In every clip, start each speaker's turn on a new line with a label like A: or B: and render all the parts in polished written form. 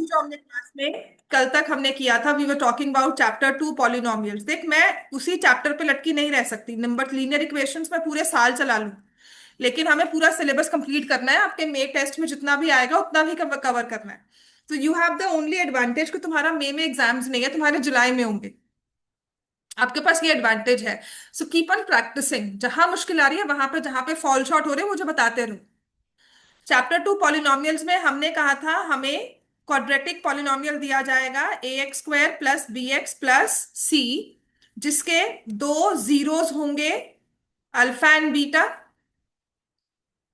A: जो हमने क्लास में कल तक हमने किया था, we were talking about chapter 2 polynomials. देख, मैं उसी चैप्टर पे लटकी नहीं रह सकती। नंबर लीनियर इक्वेशंस में पूरे साल चला लूं, लेकिन हमें पूरा सिलेबस कंप्लीट करना है। आपके मे टेस्ट में जितना भी आएगा उतना भी कवर करना है। तो you have the only advantage कि तुम्हारा मई में एग्जाम्स नहीं है, तुम्हारे जुलाई में होंगे। आपके पास ये एडवांटेज है। सो कीप ऑन प्रैक्टिसिंग, जहां मुश्किल आ रही है वहां पे, जहां पे फॉल शॉर्ट हो रहे हैं मुझे बताते रहो। चैप्टर 2 पॉलिनोमियल्स में हमने कहा था हमें क्वाड्रेटिक पॉलिनोमियल दिया जाएगा a x square plus b x plus c, जिसके दो जीरोस होंगे, alpha and beta.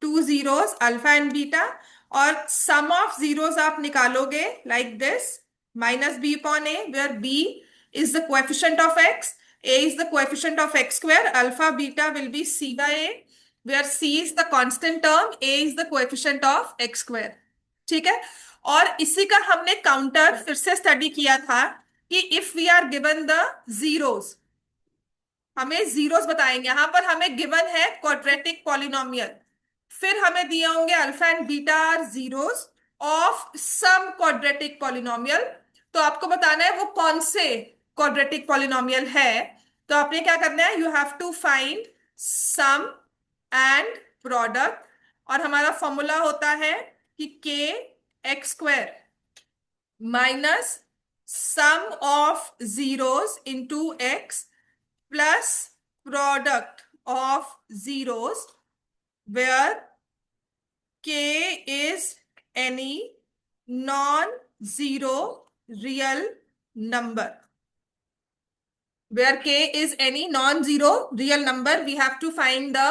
A: Two zeros alpha and beta. और सम ऑफ जीरोस आप निकालोगे like this, minus b upon a, where b is the coefficient of x, a is the coefficient of x square, alpha beta will be c by a, where c is the constant term, a is the coefficient of x square। ठीक है। और इसी का हमने counter फिर से study किया था कि if we are given the zeros, हमें जीरोस बताएंगे। यहां पर हमें गिवन है क्वाड्रेटिक पॉलिनोमियल, फिर हमें दिए होंगे alpha and beta are zeros of some quadratic polynomial. तो आपको बताना है वो कौन से क्वाड्रेटिक पॉलिनोमियल है। तो आपने क्या करना है, you have to find sum and product. और हमारा फॉर्मूला होता है कि K X square minus sum of zeros into x plus product of zeros where k is any non-zero real number। Where k is any non-zero real number, we have to find the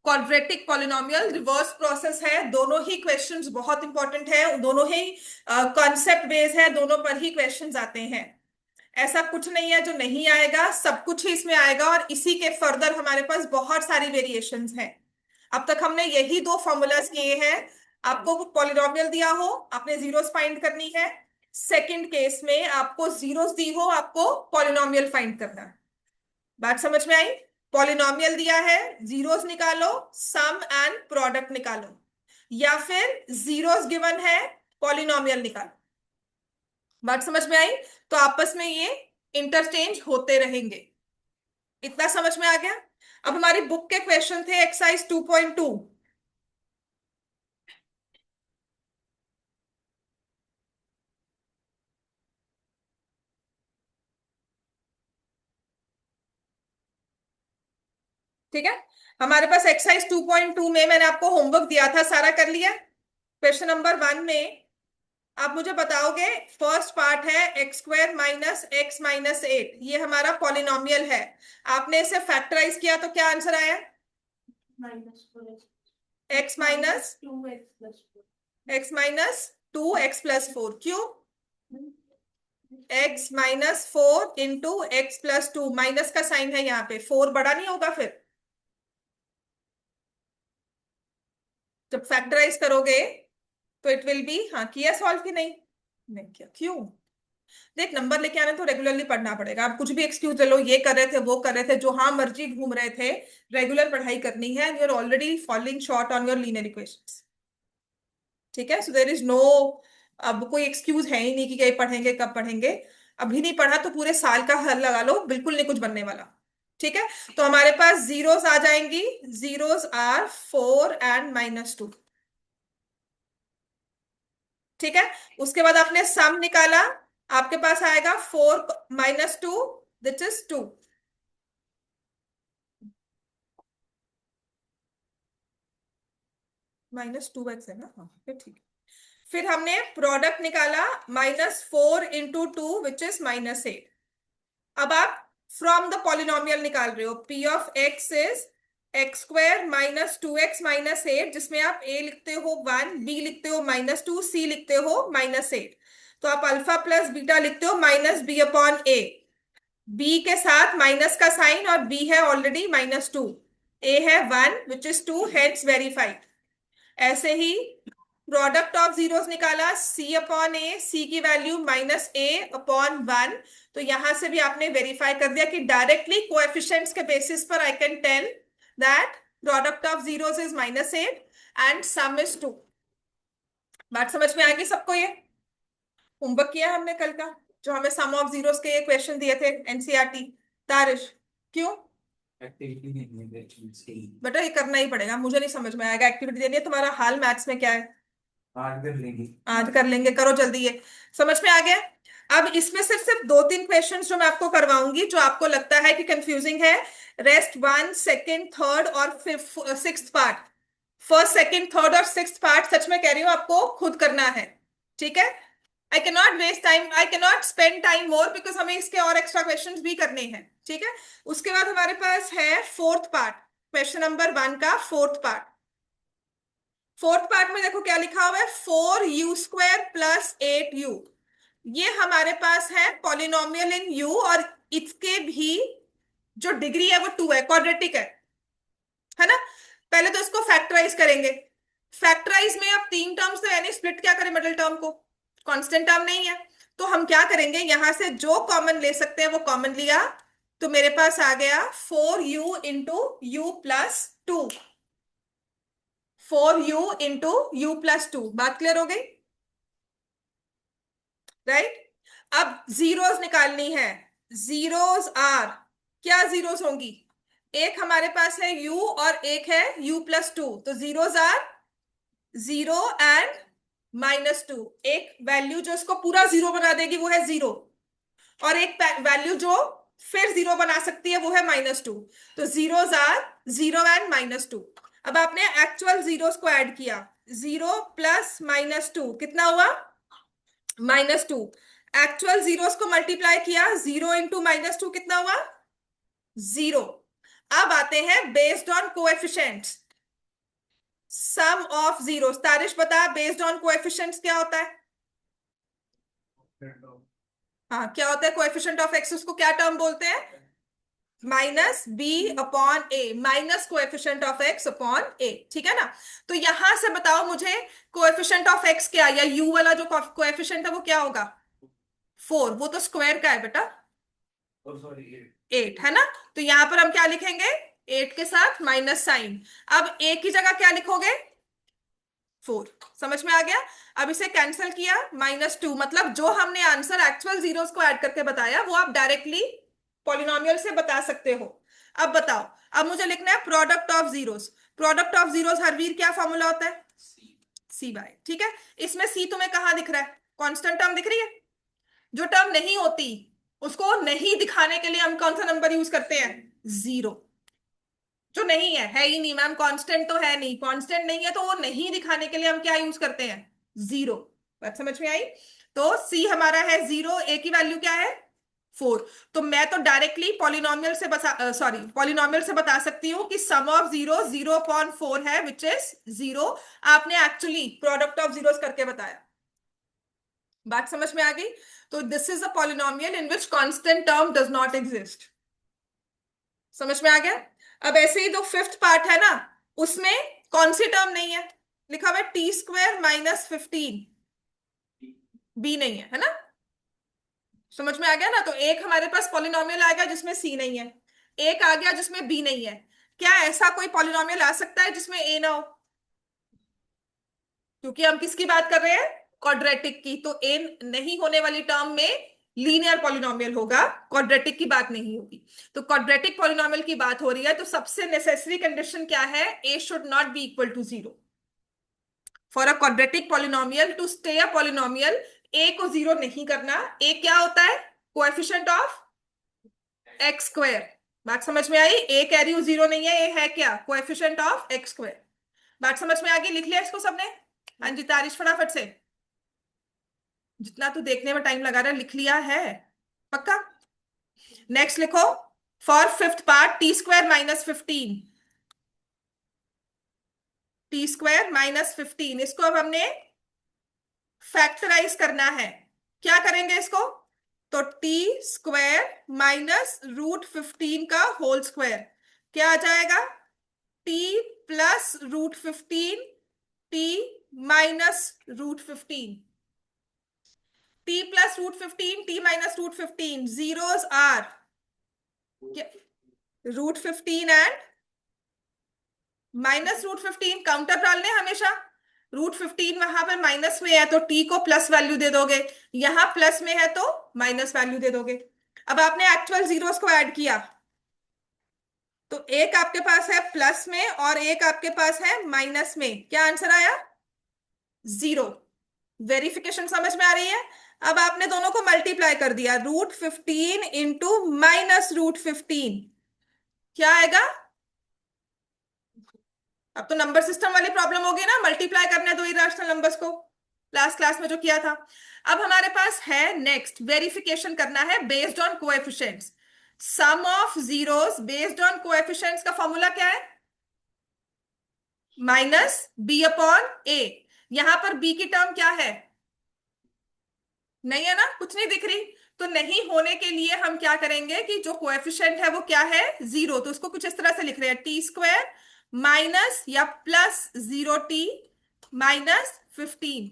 A: quadratic polynomial. Reverse process है, दोनों ही questions बहुत important है, दोनों ही concept base है, दोनों पर ही questions आते हैं। ऐसा कुछ नहीं है जो नहीं आएगा, सब कुछ ही इसमें आएगा। और इसी के फर्दर हमारे पास बहुत सारी वेरिएशंस हैं। अब तक हमने यही दो फॉर्मूलाज किए हैं। आपको पॉलिनोमियल दिया हो, आपने जीरोस फाइंड करनी है। सेकंड केस में आपको जीरोस दी हो, आपको पॉलिनोमियल फाइंड करना है। बात समझ में आई? पॉलिनोमियल दिया है, जीरोस निकालो, सम एंड प्रोडक्ट निकालो, या फिर जीरोस गिवन है, पॉलिनोमियल निकालो। बात समझ में आई? तो आपस में ये इंटरचेंज होते रहेंगे। इतना समझ में आ गया? अब हमारी बुक के क्वेश्चन थे एक्सरसाइज 2.2। ठीक है। हमारे पास एक्सरसाइज 2.2 में मैंने आपको होमवर्क दिया था, सारा कर लिया। क्वेश्चन नंबर 1 में आप मुझे बताओगे, फर्स्ट पार्ट है X square minus X minus eight, ये हमारा पॉलिनोमियल है। आपने इसे फैक्टराइज किया तो क्या आंसर आया? X minus two x plus four. क्यों? X minus four into x plus two, minus का साइन है यहाँ पे, फोर बड़ा नहीं होगा फिर जब फैक्टराइज करोगे? तो इट विल बी, हाँ किया सॉल्व की नहीं? नहीं किया। क्यों? देख, नंबर लेके आने तो रेगुलरली पढ़ना पड़ेगा। आप कुछ भी एक्सक्यूज ले लो, ये कर रहे थे वो कर रहे थे, जो हाँ मर्जी घूम रहे थे, रेगुलर पढ़ाई करनी है। You are already following short on your linear equations. ठीक है। सो देर इज नो, अब कोई एक्सक्यूज है ही नहीं कि कहीं पढ़ेंगे कब पढ़ेंगे। अभी नहीं पढ़ा तो पूरे साल का हल लगा लो, बिल्कुल नहीं कुछ बनने वाला। ठीक है। तो हमारे पास जीरोस आ जाएंगी, zeros are four and minus two. ठीक है। उसके बाद आपने सम निकाला, आपके पास आएगा four minus two, which is two. Minus two x है ना, हाँ फिर ठीक है। फिर हमने प्रोडक्ट निकाला, minus four into two which is minus eight. अब आप फ्रॉम द पॉलिनोमियल निकाल रहे हो, P of X is X square minus two X minus eight, जिसमें आप ए लिखते हो वन, बी लिखते हो माइनस टू, सी लिखते हो माइनस एट। तो आप अल्फा प्लस बीटा लिखते हो माइनस बी अपॉन ए। बी के साथ माइनस का साइन, और बी है ऑलरेडी माइनस टू, ए है one which is two, hence verified. ऐसे ही प्रोडक्ट ऑफ जीरोस निकाला, सी अपॉन ए, सी की वैल्यू माइनस ए अपॉन वन। तो यहां से भी आपने वेरीफाई कर दिया कि डायरेक्टली कोएफिशिएंट्स के बेसिस पर I can tell that product of zeros is minus eight and sum is two. बात समझ में आ गई सबको ये? होमवर्क किया हमने कल का, जो हमें सम ऑफ जीरोस के ये क्वेश्चन दिए थे एनसीईआरटी। तारिश, क्यों?
B: एक्टिविटी नहीं है एक्चुअली।
A: बेटा ये करना ही पड़ेगा, मुझे नहीं समझ में आएगा, एक्टिविटी देनी है। तुम्हारा हाल मैथ्स में क्या है?
B: आज कर लेंगे।
A: आज कर लेंगे, करो जल्दी ये। समझ में आ गया? अब इसमें सिर्फ सिर्फ दो तीन क्वेश्चंस जो मैं आपको करवाऊंगी, जो आपको लगता है कि कंफ्यूजिंग है। रेस्ट वन, सेकंड, थर्ड और fifth sixth part, first second third और सिक्स्थ पार्ट सच में कह रही हूँ आपको खुद करना है। ठीक है? I can not waste time, I can not spend time more, because हमें इसके और एक्स्ट्रा क्वेश्चंस भी करने हैं। ठीक है? उसके बाद हमारे पास है फोर्थ पार्ट, क्वेश्चन नंबर 1 का फोर्थ पार्ट। फोर्थ पार्ट में देखो क्या लिखा हुआ है, 4u² प्लस 8u। ये हमारे पास है पॉलिनोमियल इन u, और इसके भी जो डिग्री है वो 2 है, क्वाड्रेटिक है ना? पहले तो इसको फैक्टराइज करेंगे। फैक्टराइज में अब तीन टर्म्स तो यानी स्प्लिट क्या करें मिडिल टर्म को, कांस्टेंट टर्म नहीं है, तो हम क्या करेंगे, यहां से जो कॉमन ले सकते हैं वो कॉमन लिया, तो मेरे पास आ गया 4u into you plus 2। 4u into you plus 2, बात क्लियर हो गई? राइट? अब जीरोस निकालनी है। जीरोस आर, क्या जीरोस होंगी? एक हमारे पास है u और एक है u+2, तो जीरोस आर 0 एंड -2। एक वैल्यू जो इसको पूरा जीरो बना देगी वो है 0, और एक वैल्यू जो फिर जीरो बना सकती है वो है -2। तो जीरोस आर 0 एंड -2। अब आपने एक्चुअल जीरोस को ऐड किया, 0 प्लस -2 कितना हुआ? -2। एक्चुअल जीरोस को मल्टीप्लाई किया, 0 इंटू -2 कितना हुआ? 0। अब आते हैं based on coefficients, sum of zeros. Tarish बता, बेस्ड ऑन कोएफिशिएंट्स क्या होता है? हाँ, क्या होता है कोएफिशिएंट ऑफ एक्स? उसको क्या टर्म बोलते हैं? -b/a, minus coefficient of x upon a। ठीक है ना? तो यहां से बताओ मुझे, कोएफिशिएंट ऑफ एक्स क्या, या u वाला जो कोएफिशिएंट है वो क्या होगा? 4, वो तो स्क्वायर का है बेटा।
B: सॉरी
A: 8 है ना? तो यहां पर हम क्या लिखेंगे? 8 के साथ माइनस साइन। अब a की जगह क्या लिखोगे? 4। समझ में आ गया? अब इसे कैंसिल किया, -2, मतलब जो हमने आंसर एक्चुअल जीरोस को ऐड करके बताया वो आप डायरेक्टली पॉलिनोमियल से बता सकते हो। अब बताओ, अब मुझे लिखना है product of zeros. Product of zeros Harvir क्या फॉर्मूला होता है? c/। ठीक है? इसमें c तुम्हें कहां दिख रहा है? कांस्टेंट टर्म दिख रही है? जो टर्म नहीं होती उसको नहीं दिखाने के लिए हम कौन सा नंबर यूज करते हैं? 0। जो नहीं है ही नहीं मैम, कांस्टेंट तो है नहीं, कांस्टेंट नहीं है तो वो नहीं दिखाने के लिए हम क्या यूज करते हैं? 0। बात समझ में आई? तो सी हमारा है 0, ए की वैल्यू क्या है? 4। तो मैं तो डायरेक्टली पॉलिनोमियल से पॉलिनोमियल से बता सकती हूँ कि सम ऑफ 0 0/4 है, विच इज 0। आपने एक्चुअली प्रोडक्ट ऑफ जीरोस करके बताया। बात समझ में आ गई? तो this is a polynomial in which constant term does not exist. समझ में आ गया? अब ऐसे ही जो फिफ्थ पार्ट है ना, उसमें कौन सी टर्म नहीं है? लिखा हुआ है t² - 15। बी नहीं है ना? समझ में आ गया ना? तो एक हमारे पास पॉलिनोमियल आएगा जिसमें सी नहीं है, एक आ गया जिसमें बी नहीं है। क्या ऐसा कोई पॉलिनोमियल आ सकता है जिसमें ए ना हो? क्योंकि हम किसकी बात कर रहे हैं? क्वाड्रेटिक की। तो ए नहीं होने वाली टर्म में लीनियर पॉलिनोमियल होगा, क्वाड्रेटिक की बात नहीं होगी। तो क्वाड्रेटिक पॉलिनोमियल की बात हो रही है, तो सबसे नेसेसरी कंडीशन क्या है? A should not be equal to 0। For a quadratic polynomial to stay a polynomial, a को 0 नहीं करना। ए क्या होता है? Coefficient of x²। बात समझ में आई? ए कह रही हूं 0 नहीं है, ए है क्या? Coefficient of x²। बात समझ में आ गई? लिख लिया इसको सबने? हाँ जी तारिश, फटाफट से, जितना तू देखने में टाइम लगा रहा है लिख लिया है पक्का? नेक्स्ट लिखो, for fifth part t² - 15। t² - 15, इसको अब हमने फैक्टराइज करना है। क्या करेंगे इसको? तो t² - √15 का होल स्क्वायर क्या आ जाएगा? t +√15, t -√15, t +√15, t -√15, zeros are √15 and -√15। Counter डालने हमेशा, √15 वहां पर माइनस में है तो टी को प्लस वैल्यू दे दोगे, यहां प्लस में है तो माइनस वैल्यू दे दोगे। अब आपने एक्चुअल जीरोस को ऐड किया, तो एक आपके पास है प्लस में और एक आपके पास है माइनस में, क्या आंसर आया? 0। वेरिफिकेशन समझ में आ रही है? अब आपने दोनों को मल्टीप्लाई कर दिया, √15 इंटू -√15, क्या आएगा? अब तो नंबर सिस्टम वाली प्रॉब्लम होगी ना, मल्टीप्लाई करने दो इरेशनल नंबर्स को, लास्ट क्लास में जो किया था। अब हमारे पास है नेक्स्ट वेरिफिकेशन करना है based on coefficients. Sum of zeros based on coefficients का फॉर्मूला क्या है? -b/a। यहां पर b की टर्म क्या है? नहीं है ना, कुछ नहीं दिख रही। तो नहीं होने के लिए हम क्या करेंगे कि जो कोएफिशिएंट है वो क्या है? 0। तो उसको कुछ इस तरह से लिख रहे हैं, t² माइनस या +0t -15।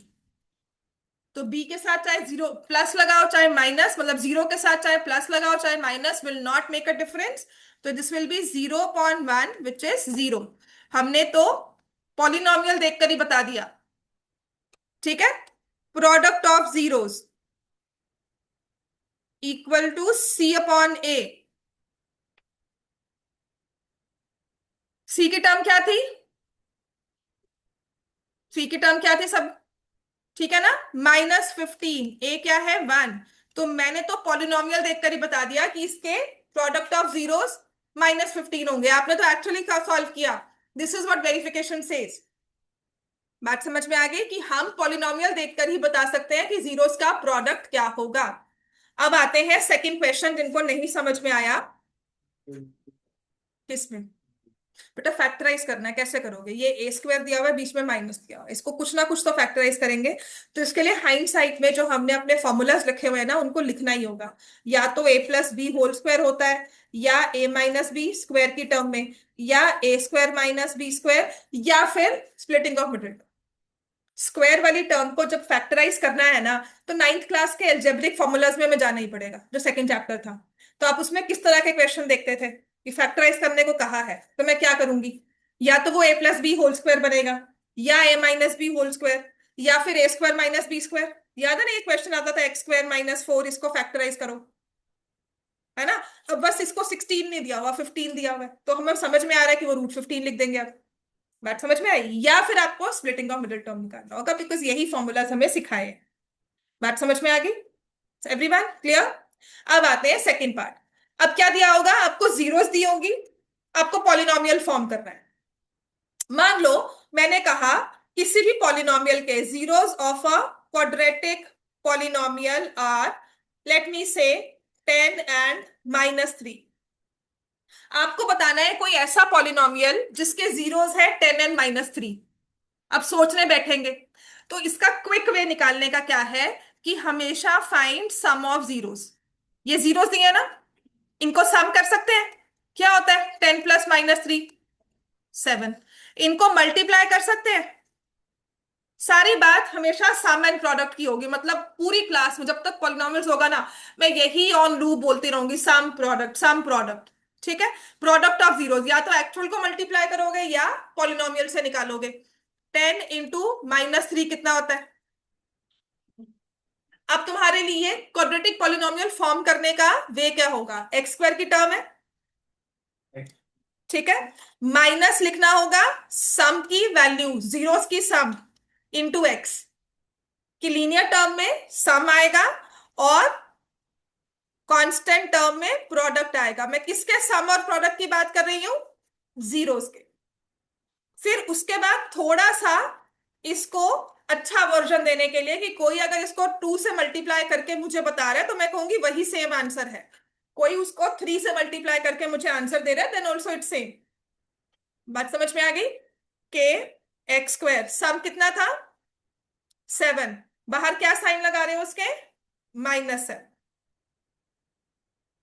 A: तो b के साथ चाहे 0 प्लस लगाओ चाहे माइनस, मतलब 0 के साथ चाहे प्लस लगाओ चाहे minus, will not make a difference. तो this will be 0.1 which is 0। हमने तो पॉलिनोमियल देखकर ही बता दिया, ठीक है। Product of zeros equal to c/a। C की टर्म क्या थी? सी की टर्म क्या थी सब? ठीक है ना, -15, ए क्या है? 1। तो मैंने तो पॉलिनोमियल देखकर ही बता दिया कि इसके प्रोडक्ट ऑफ जीरोस -15 होंगे। आपने तो एक्चुअली सॉल्व किया। This is what verification says. बात समझ में आ गई कि हम पॉलिनोमियल देखकर ही बता सकते हैं कि जीरोस का प्रोडक्ट क्या होगा। अब आते हैं सेकंड क्वेश्चन, जिनको नहीं समझ में आया। किसमें? बेटा फैक्टराइज करना है, कैसे करोगे? ये a² दिया हुआ है, बीच में माइनस दिया हुआ है, इसको कुछ ना कुछ तो फैक्टराइज करेंगे। तो इसके लिए हाइंडसाइट में जो हमने अपने फॉर्मूलाज लिखे हुए हैं ना, उनको लिखना ही होगा। या तो a+b² होता है, या a-b² की टर्म में, या a² - b², या फिर स्प्लिटिंग ऑफ मिडिल। स्क्वायर वाली टर्म को जब फैक्टराइज करना है ना, तो 9th क्लास के एल्जेब्रिक फॉर्मूलाज में हमें जाना ही पड़ेगा, जो सेकंड चैप्टर था। तो आप उसमें किस तरह के क्वेश्चन देखते थे कि फैक्टराइज करने को कहा है, तो मैं क्या करूंगी? या तो वो a+b² बनेगा, या a-b², या फिर a² - b²। याद है ना, ये क्वेश्चन आता था x² - 4, इसको फैक्टराइज करो, है ना। अब बस इसको 16 नहीं दिया हुआ, 15 दिया हुआ है, तो हमें समझ में आ रहा है कि वो √15 लिख देंगे आप। बात समझ में आई? या फिर आपको स्प्लिटिंग ऑफ मिडिल टर्म निकालना होगा, बिकॉज यही फॉर्मूलाज हमें सिखाए हैं। बात समझ में आ गई? Everyone clear? अब आते हैं सेकंड पार्ट। अब क्या दिया होगा आपको? जीरोस दी होगी, आपको पॉलिनोमियल फॉर्म करना है। मान लो मैंने कहा किसी भी पॉलिनोमियल के zeros of a quadratic polynomial are, let me say 10 and -3। आपको बताना है कोई ऐसा पॉलिनोमियल जिसके जीरोस है 10 एंड -3। अब सोचने बैठेंगे, तो इसका क्विक वे निकालने का क्या है कि हमेशा फाइंड सम ऑफ जीरोस। ये जीरोस दिए ना, इनको सम कर सकते हैं। क्या होता है 10 + -3? 7। इनको मल्टीप्लाई कर सकते हैं। सारी बात हमेशा सम एंड प्रोडक्ट की होगी, मतलब पूरी क्लास में जब तक पॉलिनोमियल्स होगा ना, मैं यही ऑन लूप बोलती रहूंगी, सम प्रोडक्ट सम प्रोडक्ट। ठीक है। प्रोडक्ट ऑफ जीरोस या तो एक्चुअल को मल्टीप्लाई करोगे या पॉलिनोमियल से निकालोगे। 10 इंटू -3 कितना होता है? अब तुम्हारे लिए क्वाड्रेटिक पॉलिनोमियल फॉर्म करने का वे क्या होगा? x² की टर्म है, ठीक है। माइनस लिखना होगा सम की वैल्यू, जीरोस की सम, इंटू x की लीनियर टर्म में सम आएगा, और कांस्टेंट टर्म में प्रोडक्ट आएगा। मैं किसके सम और प्रोडक्ट की बात कर रही हूं? जीरोस के। फिर उसके बाद थोड़ा सा इसको अच्छा वर्जन देने के लिए कि कोई अगर इसको 2 से मल्टीप्लाई करके मुझे बता रहा है, तो मैं कहूंगी वही सेम आंसर है। कोई उसको 3 से मल्टीप्लाई करके मुझे आंसर दे रहा है, देन ऑल्सो इट्स सेम। बात समझ में आ गई? के x² सम कितना था? 7। बाहर क्या साइन लगा रहे हो उसके? -7।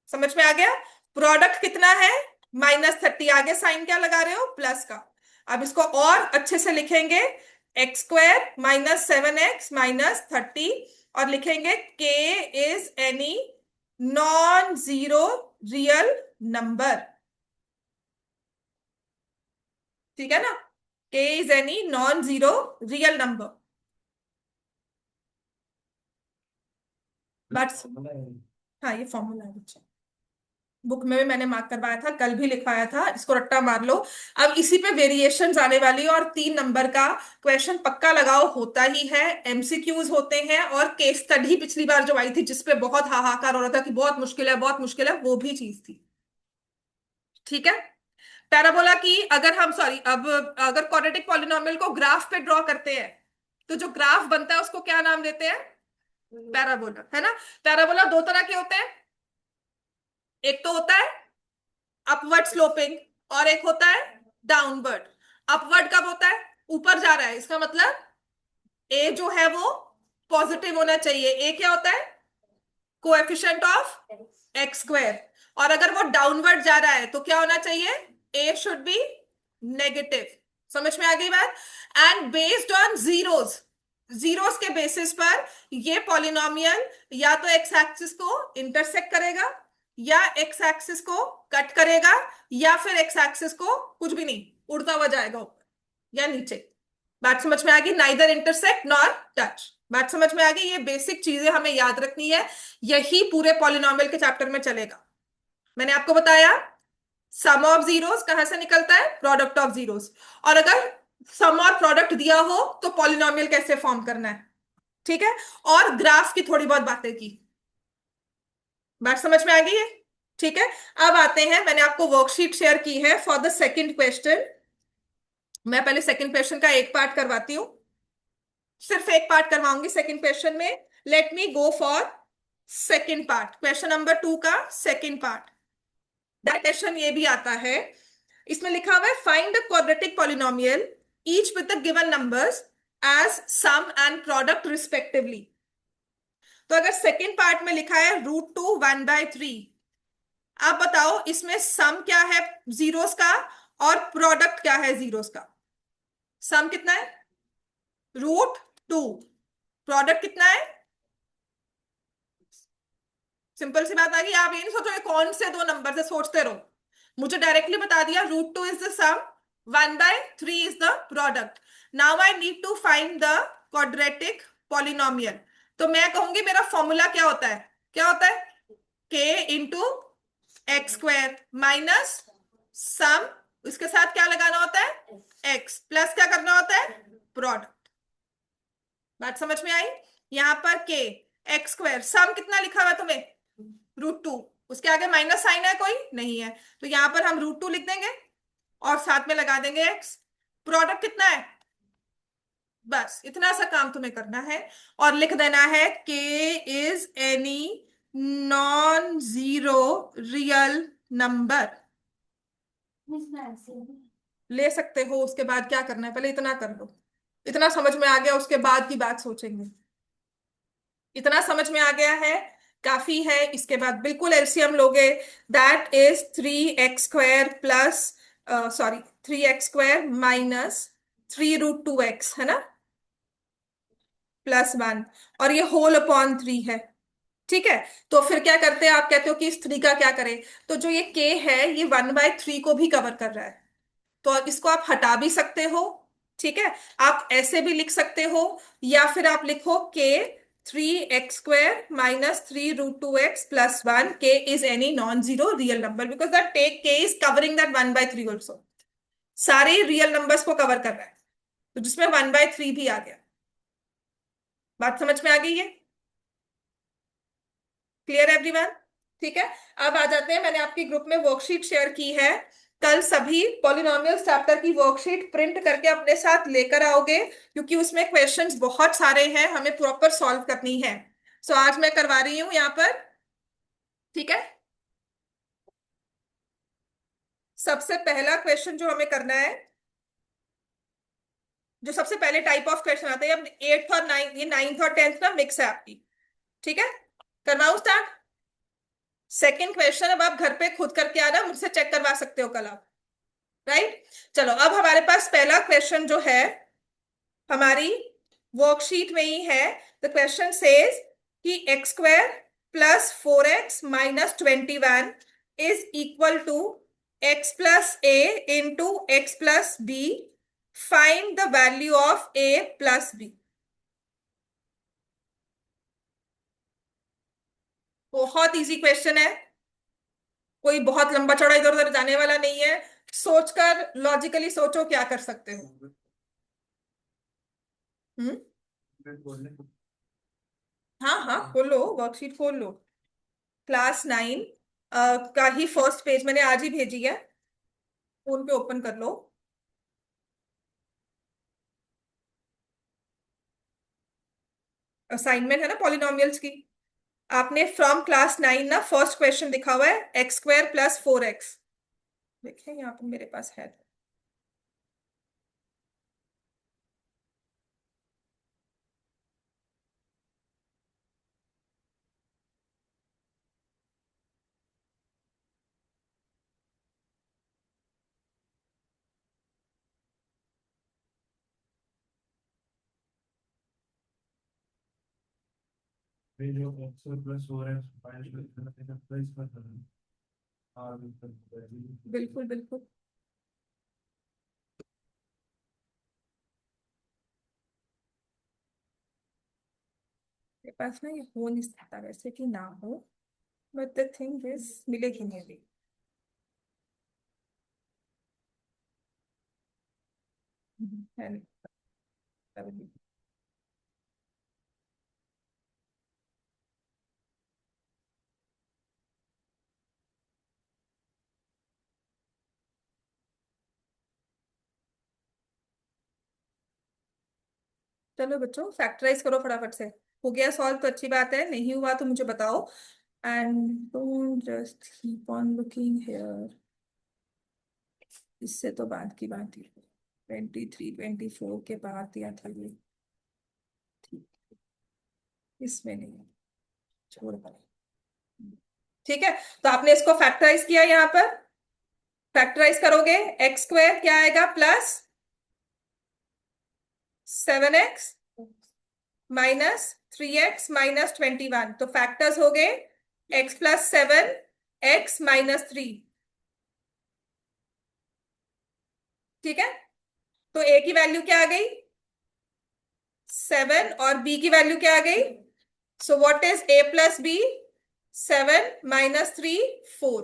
A: समझ में आ गया? प्रोडक्ट कितना है? -30। आगे साइन क्या लगा रहे हो? प्लस का। अब इसको और अच्छे से लिखेंगे, x² - 7x - 30, और लिखेंगे k is any non zero real number. ठीक है ना? के is any non zero real number. But हाँ, ये फॉर्मूला है बच्चा, बुक में भी मैंने मार्क करवाया था, कल भी लिखवाया था, इसको रट्टा मार लो। अब इसी पे वेरिएशंस आने वाली है, और 3 नंबर का क्वेश्चन पक्का लगाओ होता ही है, एमसीक्यूज होते हैं, और केस स्टडी पिछली बार जो आई थी जिसपे बहुत हाहाकार हो रहा था कि बहुत मुश्किल है बहुत मुश्किल है, वो भी चीज थी। ठीक है। पैराबोला की अगर हम, सॉरी, अब अगर क्वाड्रेटिक पॉलिनोमियल को ग्राफ पे ड्रॉ करते हैं, तो जो ग्राफ बनता है उसको क्या नाम देते हैं? पैराबोला, है ना। पैराबोला दो तरह के होते हैं, एक तो होता है अपवर्ड स्लोपिंग, और एक होता है डाउनवर्ड। अपवर्ड कब होता है? ऊपर जा रहा है, इसका मतलब ए जो है वो पॉजिटिव होना चाहिए। ए क्या होता है? Coefficient of x square. और अगर वो डाउनवर्ड जा रहा है तो क्या होना चाहिए? ए शुड बी नेगेटिव। समझ में आ गई बात? And based on zeros, zeros के बेसिस पर ये पॉलिनोमियल या तो एक्स एक्सिस को इंटरसेक्ट करेगा, या एक्स एक्सिस को कट करेगा, या फिर एक्स एक्सिस को कुछ भी नहीं, उड़ता हुआ जाएगा ऊपर या नीचे। बात समझ में आ गई? Neither intersect nor touch. बात समझ में आ गई? ये बेसिक चीजें हमें याद रखनी है, यही पूरे पॉलिनोमियल के चैप्टर में चलेगा। मैंने आपको बताया सम ऑफ जीरोस कहां से निकलता है? Product of zeros. और अगर सम और प्रोडक्ट दिया हो तो पॉलिनोमियल कैसे फॉर्म करना है। ठीक है। और ग्राफ की थोड़ी बहुत बातें की। बात समझ में आ गई है? ठीक है। अब आते हैं, मैंने आपको वर्कशीट शेयर की है फॉर द सेकंड क्वेश्चन। मैं पहले सेकंड क्वेश्चन का एक पार्ट करवाती हूँ, सिर्फ एक पार्ट करवाऊंगी सेकंड क्वेश्चन में। Let me go for second part, question number 2 का सेकंड पार्ट। दैट क्वेश्चन ये भी आता है, इसमें लिखा हुआ है find the quadratic polynomial each with the given numbers as sum and product respectively. तो अगर सेकंड पार्ट में लिखा है √2 1/3, आप बताओ इसमें सम क्या है जीरोस का, और प्रोडक्ट क्या है जीरोस का? सम कितना है? √2। प्रोडक्ट कितना है? सिंपल सी बात आ गई। आप ये नहीं सोचोगे कौन से दो नंबर से, सोचते रहो। मुझे डायरेक्टली बता दिया √2 is the sum, 1/3 is the product. Now I need to find the quadratic polynomial. तो मैं कहूंगी मेरा फॉर्मूला क्या होता है? क्या होता है? के इंटू एक्स स्क्वायर माइनस सम, इसके साथ क्या लगाना होता है? एक्स, प्लस क्या करना होता है? प्रोडक्ट। बात समझ में आई? यहां पर के एक्स स्क्वायर, सम कितना लिखा हुआ है तुम्हें? √2, उसके आगे माइनस साइन है कोई? नहीं है, तो यहां पर हम √2 लिख देंगे और साथ में लगा देंगे एक्स। प्रोडक्ट कितना है? बस इतना सा काम तुम्हें करना है, और लिख देना है के is any non zero real number. ले सकते हो, उसके बाद क्या करना है? पहले इतना कर लो। इतना समझ में आ गया, उसके बाद की बात सोचेंगे। इतना समझ में आ गया है, काफी है। इसके बाद बिल्कुल एलसीएम लोगे, that is 3x² plus, sorry, 3x² minus 3√2x, है ना, +1, और ये होल अपॉन 3 है। ठीक है। तो फिर क्या करते हैं? आप कहते हो कि इस 3 का क्या करें? तो जो ये k है ये 1/3 को भी कवर कर रहा है, तो इसको आप हटा भी सकते हो। ठीक है। आप ऐसे भी लिख सकते हो, या फिर आप लिखो के 3x² minus 3√2x+1, k is any non zero real number, because that take k is covering that 1/3 also, सारे रियल नंबर्स को कवर कर रहा है, तो जिसमें 1/3 भी आ गया। बात समझ में आ गई है? Clear everyone? ठीक है। अब आ जाते हैं, मैंने आपकी ग्रुप में वर्कशीट शेयर की है, कल सभी पॉलिनोमियल्स चैप्टर की वर्कशीट प्रिंट करके अपने साथ लेकर आओगे, क्योंकि उसमें क्वेश्चंस बहुत सारे हैं, हमें प्रॉपर सॉल्व करनी है। सो आज मैं करवा रही हूं यहाँ पर। ठीक है। सबसे पहला क्वेश्चन जो हमें करना है, जो सबसे पहले टाइप ऑफ क्वेश्चन आते हैं, अब 8th और 9th, ये 9th और 10th ना मिक्स है आपकी। ठीक है। करवाऊं स्टार्ट? सेकेंड क्वेश्चन अब आप घर पे खुद करके आना, मुझसे चेक करवा सकते हो कल आप। राइट। चलो, अब हमारे पास पहला क्वेश्चन जो है हमारी वर्कशीट में ही है। द क्वेश्चन सेज कि x² plus 4x minus 21 is equal to x plus a into x plus b find the value of a plus b. बहुत इजी क्वेश्चन है, कोई बहुत लंबा चौड़ा इधर उधर जाने वाला नहीं है। सोचकर लॉजिकली सोचो क्या कर सकते हो। हम्म। हाँ हाँ, खोलो वर्कशीट खोल लो। क्लास 9 का ही फर्स्ट पेज मैंने आज ही भेजी है, फोन पे ओपन कर लो। असाइनमेंट है ना पॉलिनोमियल्स की। आपने फ्रॉम क्लास 9 ना फर्स्ट क्वेश्चन दिखा हुआ है x² + 4x। देखिए यहाँ पे मेरे पास है।
B: फिर जो x2 + 4x और
A: बिल्कुल बिल्कुल। मेरे पास ना ये हो नहीं सकता वैसे कि ना हो, बट द थिंग इज मिलेगी नहीं अभी। है नहीं, अभी। चलो बच्चों फैक्टराइज करो फटाफट से। हो गया सॉल्व तो अच्छी बात है, नहीं हुआ तो मुझे बताओ। And don't just keep on looking here. इससे तो बाद की बात ही। 23 24 के बाद दिया था ये। ठीक, इसमें नहीं है, छोड़ पर। ठीक है, तो आपने इसको फैक्टराइज किया यहाँ पर। फैक्टराइज करोगे x² क्या आएगा +7x -3x -21। तो फैक्टर्स हो गए x + 7 x-3। ठीक है, तो a की वैल्यू क्या आ गई 7 और b की वैल्यू क्या आ गई। So what is a + b 7 - 3 4।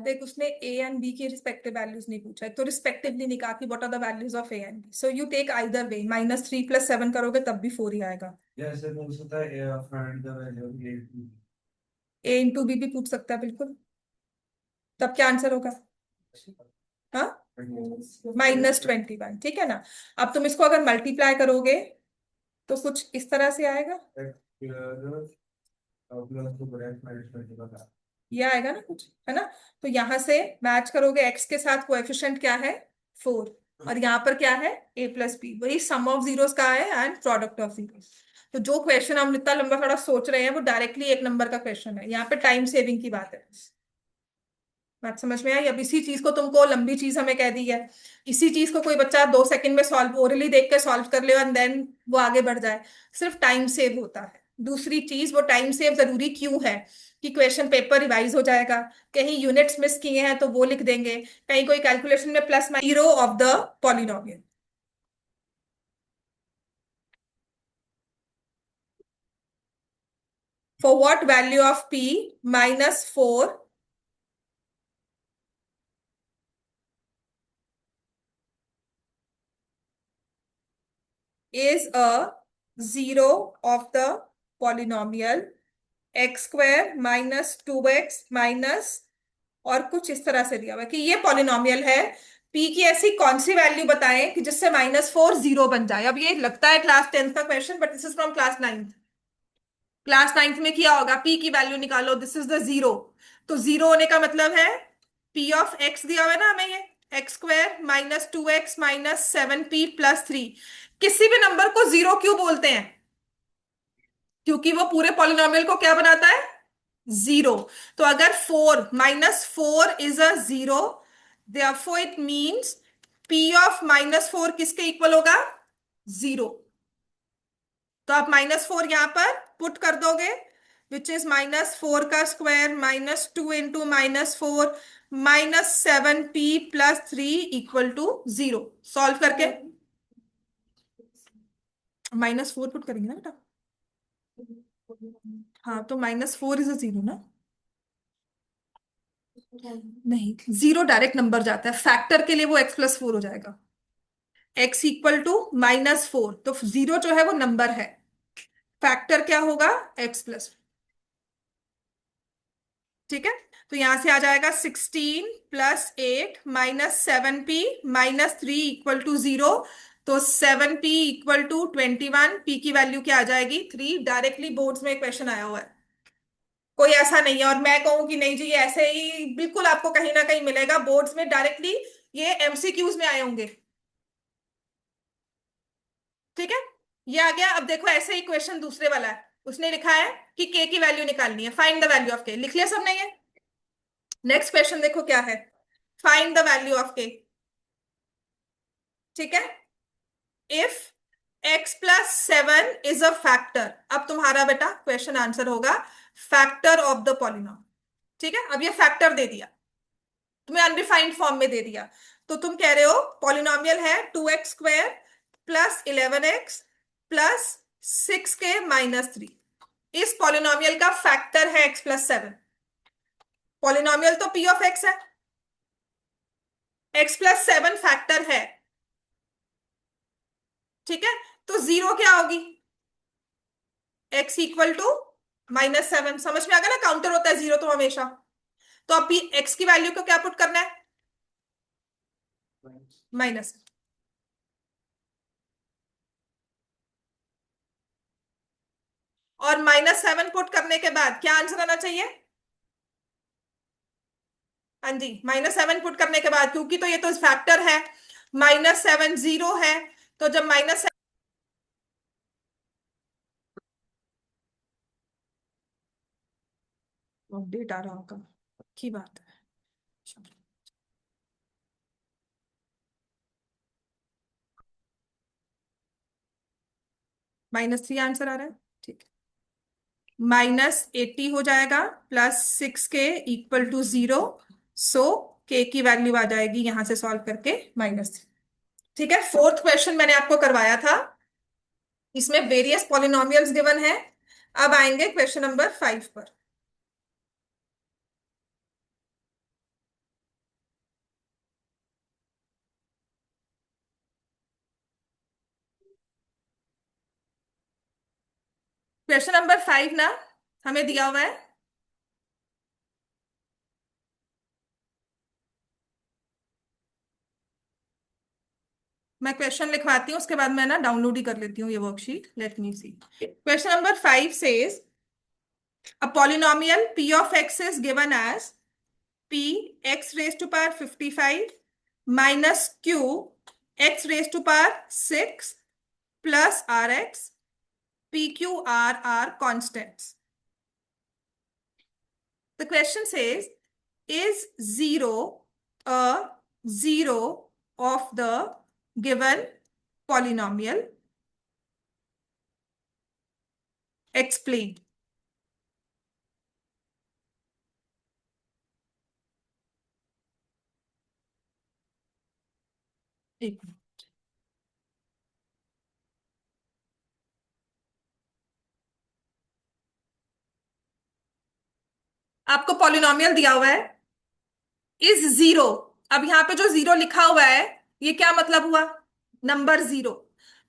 A: देख उसने a एंड b की रिस्पेक्टिव वैल्यूज नहीं पूछा है, तो रिस्पेक्टिवली नहीं कहा कि what are the values of a and b। So you take either way, -3 + 7 करोगे तब भी 4 ही आएगा।
B: जैसे पूछ सकता है find the value of a।
A: a into b भी पूछ सकता है बिल्कुल। तब क्या आंसर होगा। हाँ, -21। ठीक है ना। अब तुम इसको अगर मल्टीप्लाई करोगे तो कुछ इस तरह से आएगा। ये आएगा ना कुछ, है ना। तो यहां से मैच करोगे, x के साथ कोएफिशिएंट क्या है 4, और यहाँ पर क्या है a + b। वही सम ऑफ जीरोस का है एंड प्रोडक्ट ऑफ जीरोस। तो जो क्वेश्चन हम इतना लंबा थोड़ा सोच रहे हैं वो डायरेक्टली 1 नंबर का क्वेश्चन है, यहाँ पे टाइम सेविंग की बात है। बात समझ में आई। अब इसी चीज को तुमको लंबी चीज हमें कह दी है, इसी चीज को कोई बच्चा 2 सेकंड में सॉल्व ओरली देख के सॉल्व कर ले एंड देन वो आगे बढ़ जाए, सिर्फ टाइम सेव होता है। दूसरी चीज वो टाइम सेव जरूरी क्यों है कि क्वेश्चन पेपर रिवाइज हो जाएगा, कहीं यूनिट्स मिस किए हैं तो वो लिख देंगे, कहीं कोई कैलकुलेशन में plus zero of the polynomial. For what value of p -4 is a zero of the polynomial x² -2x minus, और कुछ इस तरह से दिया हुआ है कि ये पॉलिनोमियल है। p की ऐसी कौन सी वैल्यू बताएं कि जिससे -4 जीरो बन जाए। अब ये लगता है क्लास 10th का question, but this is from class 9। Class 9th में किया होगा, p की वैल्यू निकालो, दिस इज द जीरो। तो जीरो होने का मतलब है p ऑफ x दिया हुआ है ना हमें, ये x² -2x -7p + 3। किसी भी नंबर को जीरो क्यों बोलते हैं, क्योंकि वो पूरे पॉलिनोमियल को क्या बनाता है जीरो। तो अगर 4 -4 is a zero, therefore it means p of -4 किसके इक्वल होगा जीरो। तो आप -4 यहां पर पुट कर दोगे, विच इज -4 का स्क्वायर -2 इंटू -4 -7p+3 = 0। सॉल्व करके -4 पुट करेंगे ना बेटा। हाँ, तो -4 इज अ 0 ना। नहीं, 0 डायरेक्ट नंबर जाता है, फैक्टर के लिए वो x+4 हो जाएगा। x = -4, तो 0 जो है वो नंबर है, फैक्टर क्या होगा, x+। ठीक है, तो यहां से आ जाएगा 16 + 8 -7p -3 = 0। तो 7p = 21, p की वैल्यू क्या आ जाएगी, 3। डायरेक्टली बोर्ड्स में क्वेश्चन आया हुआ है, कोई ऐसा नहीं है और मैं कहूं कि नहीं जी ये ऐसे ही, बिल्कुल आपको कहीं ना कहीं मिलेगा बोर्ड्स में डायरेक्टली, ये एमसीक्यूज में आए होंगे। ठीक है, ये आ गया। अब देखो ऐसे ही क्वेश्चन दूसरे वाला है, उसने लिखा है कि के की वैल्यू निकालनी है, फाइंड द वैल्यू ऑफ के। लिख लिया सबने ये। नेक्स्ट क्वेश्चन देखो क्या है, फाइंड द वैल्यू ऑफ के। ठीक है, if x+7 is a factor, अब तुम्हारा बेटा क्वेश्चन आंसर होगा फैक्टर ऑफ द पॉलिनॉम। ठीक है, अब ये फैक्टर दे दिया तुम्हें, अनडिफाइंड फॉर्म में दे दिया, तो तुम कह रहे हो पॉलिनॉमियल है 2x² + 11x + 6k - 3। इस पॉलिनॉमियल का फैक्टर है x+7। पॉलिनॉमियल तो p ऑफ x है, x+7 फैक्टर है। ठीक है, तो 0 क्या होगी, x = -7। समझ में आ गया ना, काउंटर होता है 0 तो हमेशा। तो अब x की वैल्यू को क्या पुट करना है, माइनस। और -7 पुट करने के बाद क्या आंसर आना चाहिए, हाँ जी, -7 पुट करने के बाद, क्योंकि तो ये तो फैक्टर है, -7 0 है, तो जब माइनस, अपडेट आ रहा होगा की बात है। -3 आंसर आ रहा है, ठीक है। -80 हो जाएगा, +6k = 0। सो k की वैल्यू आ जाएगी यहां से सॉल्व करके -3। ठीक है, फोर्थ क्वेश्चन मैंने आपको करवाया था, इसमें वेरियस पॉलिनोमियल्स गिवन है। अब आएंगे क्वेश्चन नंबर 5 पर। क्वेश्चन नंबर 5 ना हमें दिया हुआ है, मैं क्वेश्चन लिखवाती हूँ उसके बाद मैं ना डाउनलोड ही कर लेती हूँ ये worksheet. Let me see. Question number 5 says a polynomial p of x is given as p x⁵55 minus q x⁵6 plus rx p q r are constants. The question says, is 0 a 0 of the given polynomial? Explain. एक minute. आपको polynomial दिया हुआ है is 0। अब यहां पे जो 0 लिखा हुआ है ये क्या मतलब हुआ, number 0।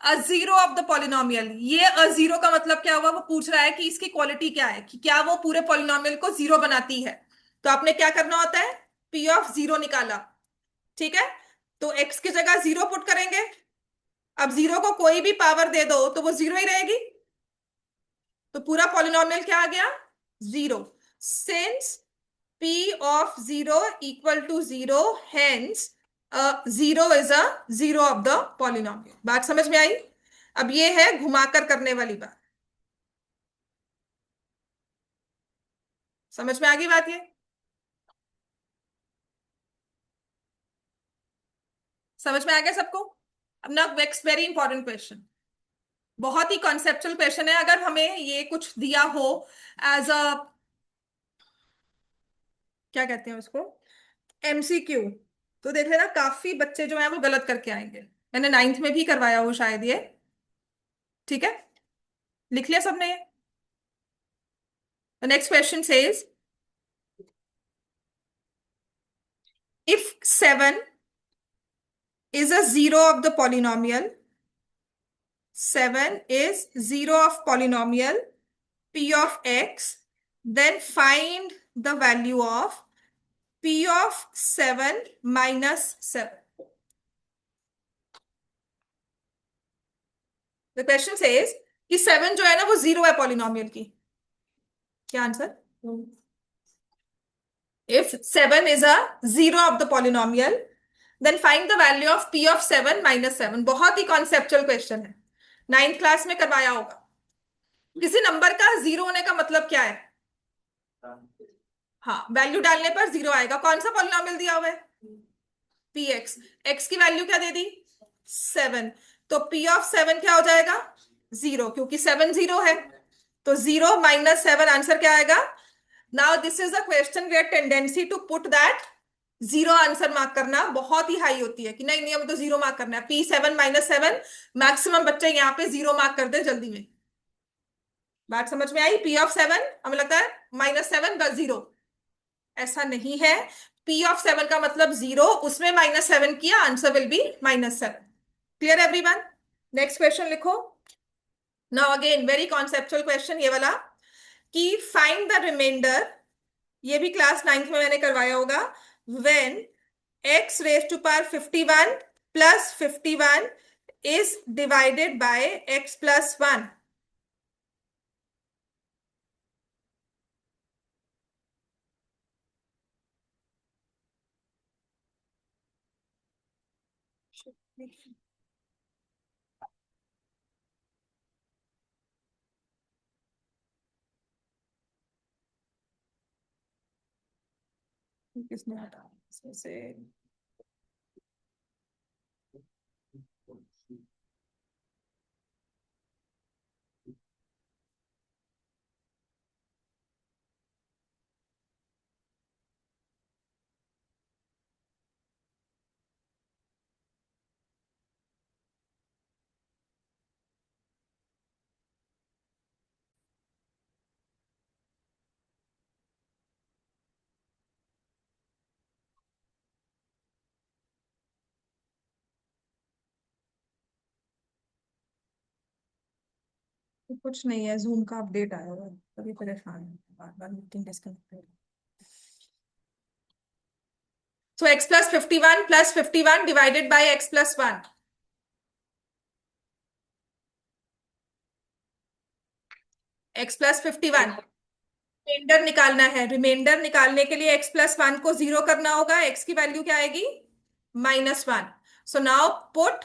A: A 0 of the polynomial, ये अ 0 का मतलब क्या हुआ, वो पूछ रहा है कि इसकी क्वालिटी क्या है, कि क्या वो पूरे पॉलिनोमियल को 0 बनाती है। तो आपने क्या करना होता है, p ऑफ 0 निकाला। ठीक है, तो x की जगह 0 पुट करेंगे। अब 0 को कोई भी पावर दे दो तो वो 0 ही रहेगी, तो पूरा पॉलिनोमियल क्या आ गया, 0। Since p of 0 equal to 0, hence 0 is a 0 of the polynomial। बात समझ में आई। अब ये है घुमाकर करने वाली बात, समझ में आ गई बात ये, समझ में आ गया सबको। अब ना नेक्स्ट वेरी इंपॉर्टेंट क्वेश्चन, बहुत ही कॉन्सेप्चुअल क्वेश्चन है। अगर हमें ये कुछ दिया हो एज अ, क्या कहते हैं उसको, एमसीक्यू, तो देख लेना काफी बच्चे जो है वो गलत करके आएंगे। मैंने नाइन्थ में भी करवाया वो शायद ये। ठीक है, लिख लिया सबने ये? Next question says, if 7 is a zero of the polynomial, 7 is zero of polynomial p of x, then find the value of p of 7 minus 7. The question says कि 7 जो है ना वो जीरो है पॉलिनोमियल की। क्या answer? If 7 is a zero of the polynomial, then find the value of p of 7 minus 7. बहुत ही conceptual question है, नाइन्थ क्लास में करवाया होगा। किसी नंबर का जीरो होने का मतलब क्या है? हाँ, वैल्यू डालने पर जीरो आएगा। कौन सा पॉलिनोमियल दिया हुआ है? P x. एक्स की वैल्यू क्या दे दी? 7। तो पी ऑफ 7 क्या हो जाएगा? जीरो, क्योंकि 7 जीरो है। तो 0 माइनस 7 आंसर क्या आएगा? Now this is a question where tendency to put that zero answer mark करना बहुत ही हाई होती है कि नहीं नहीं हमें तो जीरो मार्क करना है। P7 - 7, मैक्सिमम बच्चे यहाँ पे जीरो मार्क कर दे जल्दी में। बात समझ में आई? पी ऑफ 7 हमें लगता है -7 बस जीरो, ऐसा नहीं है। पी ऑफ 7 का मतलब जीरो, उसमें -7 किया, answer will be -7। Clear everyone? Next question लिखो। Now again very conceptual question ये वाला, कि फाइंड द रिमाइंडर, ये भी क्लास 9th में मैंने करवाया होगा, when x raise to power 51 plus 51 is divided by x plus 1। किसने हटाया इसमें से? कुछ नहीं है, जूम का अपडेट आया हुआ है, तभी परेशान है, बार बार meeting disconnected. So x plus 51 plus 51 divided by x plus 1। x plus 51 remainder निकालना है। रिमाइंडर निकालने के लिए x प्लस 1 को जीरो करना होगा। x की वैल्यू क्या आएगी? -1। So now put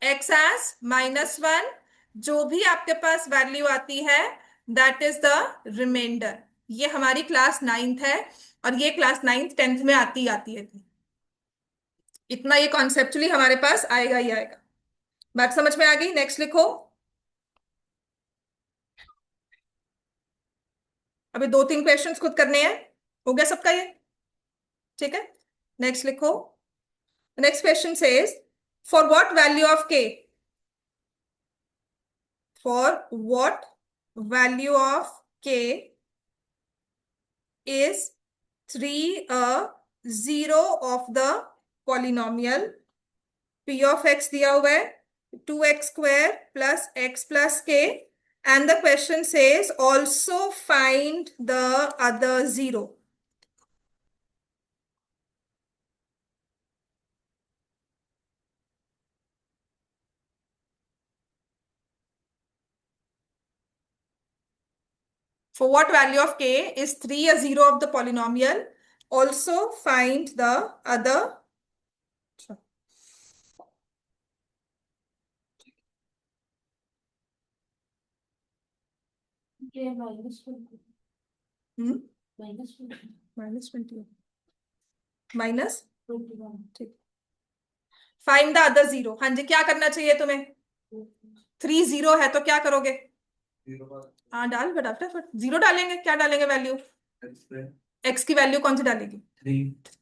A: x as -1। जो भी आपके पास वैल्यू आती है दैट इज द रिमाइंडर। ये हमारी क्लास 9th है, और ये क्लास 9th 10th में आती है। इतना ये कॉन्सेप्चुअली हमारे पास आएगा ही आएगा। बात समझ में आ गई? नेक्स्ट लिखो। अभी 2-3 क्वेश्चंस खुद करने हैं। हो गया सबका ये? ठीक है, नेक्स्ट लिखो। Next question says, for what value of k, for what value of k is 3 a zero of the polynomial p of x दिया हुआ है 2x² plus x plus k, and the question says also find the other zero. For what value of k is 3 a zero of the polynomial, also find the other. -20 -21। ठीक, find the other zero. हाँ जी, क्या करना चाहिए तुम्हें? 3 0 है तो क्या करोगे?
B: जीरो का
A: हाँ डाल बेटा फटाफट, 0 डालेंगे, क्या डालेंगे वैल्यू?
B: एक्स पे
A: एक्स की वैल्यू कौन सी डालेगी?
B: थ्री।